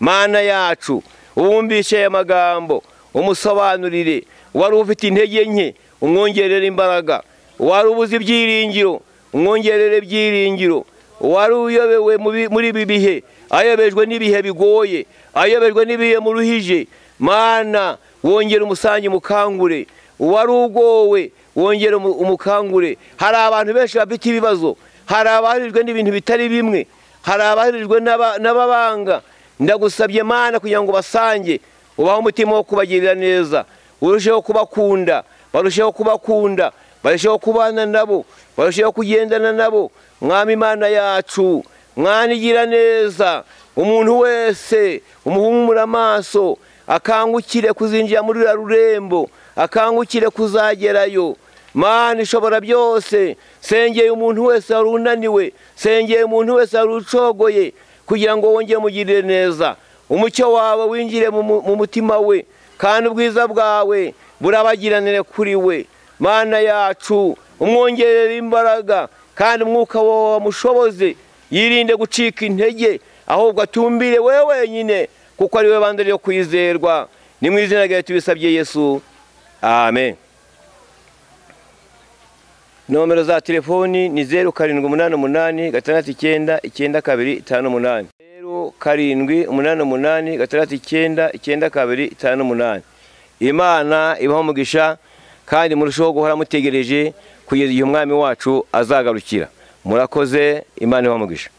Mana yacu, wumvishe aya magambo, umusobanurire. Wari ufite intege nke, umwongerere imbaraga. Wari ubuze ibyiringiro, umwongerere ibyiringiro. Wari uyobewe muri ibi bihe, ayobejwe n'ibihe bigoye, ayobejwe n'ibihe muruhije. Mana, wongere umusangi mukangure. Wari ugowe, wongere umukangure. Hari abantu benshi bafite ibibazo, hari abahirijwe n'ibintu bitari bimwe, hari abahirijwe n'ababanga. Ndagusabye Mana kugira ngo basange, ubahe umutima wo kubagirira neza, urusheho kubakunda, barusheho kubakunda, barusheho kubana nabo, barusheho kugendana nabo. Mwami Imana yacu, Mwana igira neza, umuntu wese umuhumura amaso, akangukire kuzinjira muri rurembo, akangukire kuzagerayo. Mana ishobora byose, sengeye umuntu wese warunaniwe, sengeye umuntu wese warucogoye, kugira ngo wongere mugirire neza. Umucyo wawe winjire mu mutima we, kandi ubwiza bwawe burabagiranire kuri we. Mana yacu, umwongerere imbaraga, kandi umwuka wawe wamushoboze, yirinde gucika intege, ahubwo atumbire wewe wenyine, kuko ari we bande ryo kwizerwa. Ni mu izina ryawe tubisabye Yesu, amen. Nomero za telefoni ni 0788 689 9258, 0788 689 9258. Imana ibahe umugisha, kandi murushaho guhora mutegereje kugeza igihe umwami wacu azagarukira. Murakoze, Imana ibahe umugisha.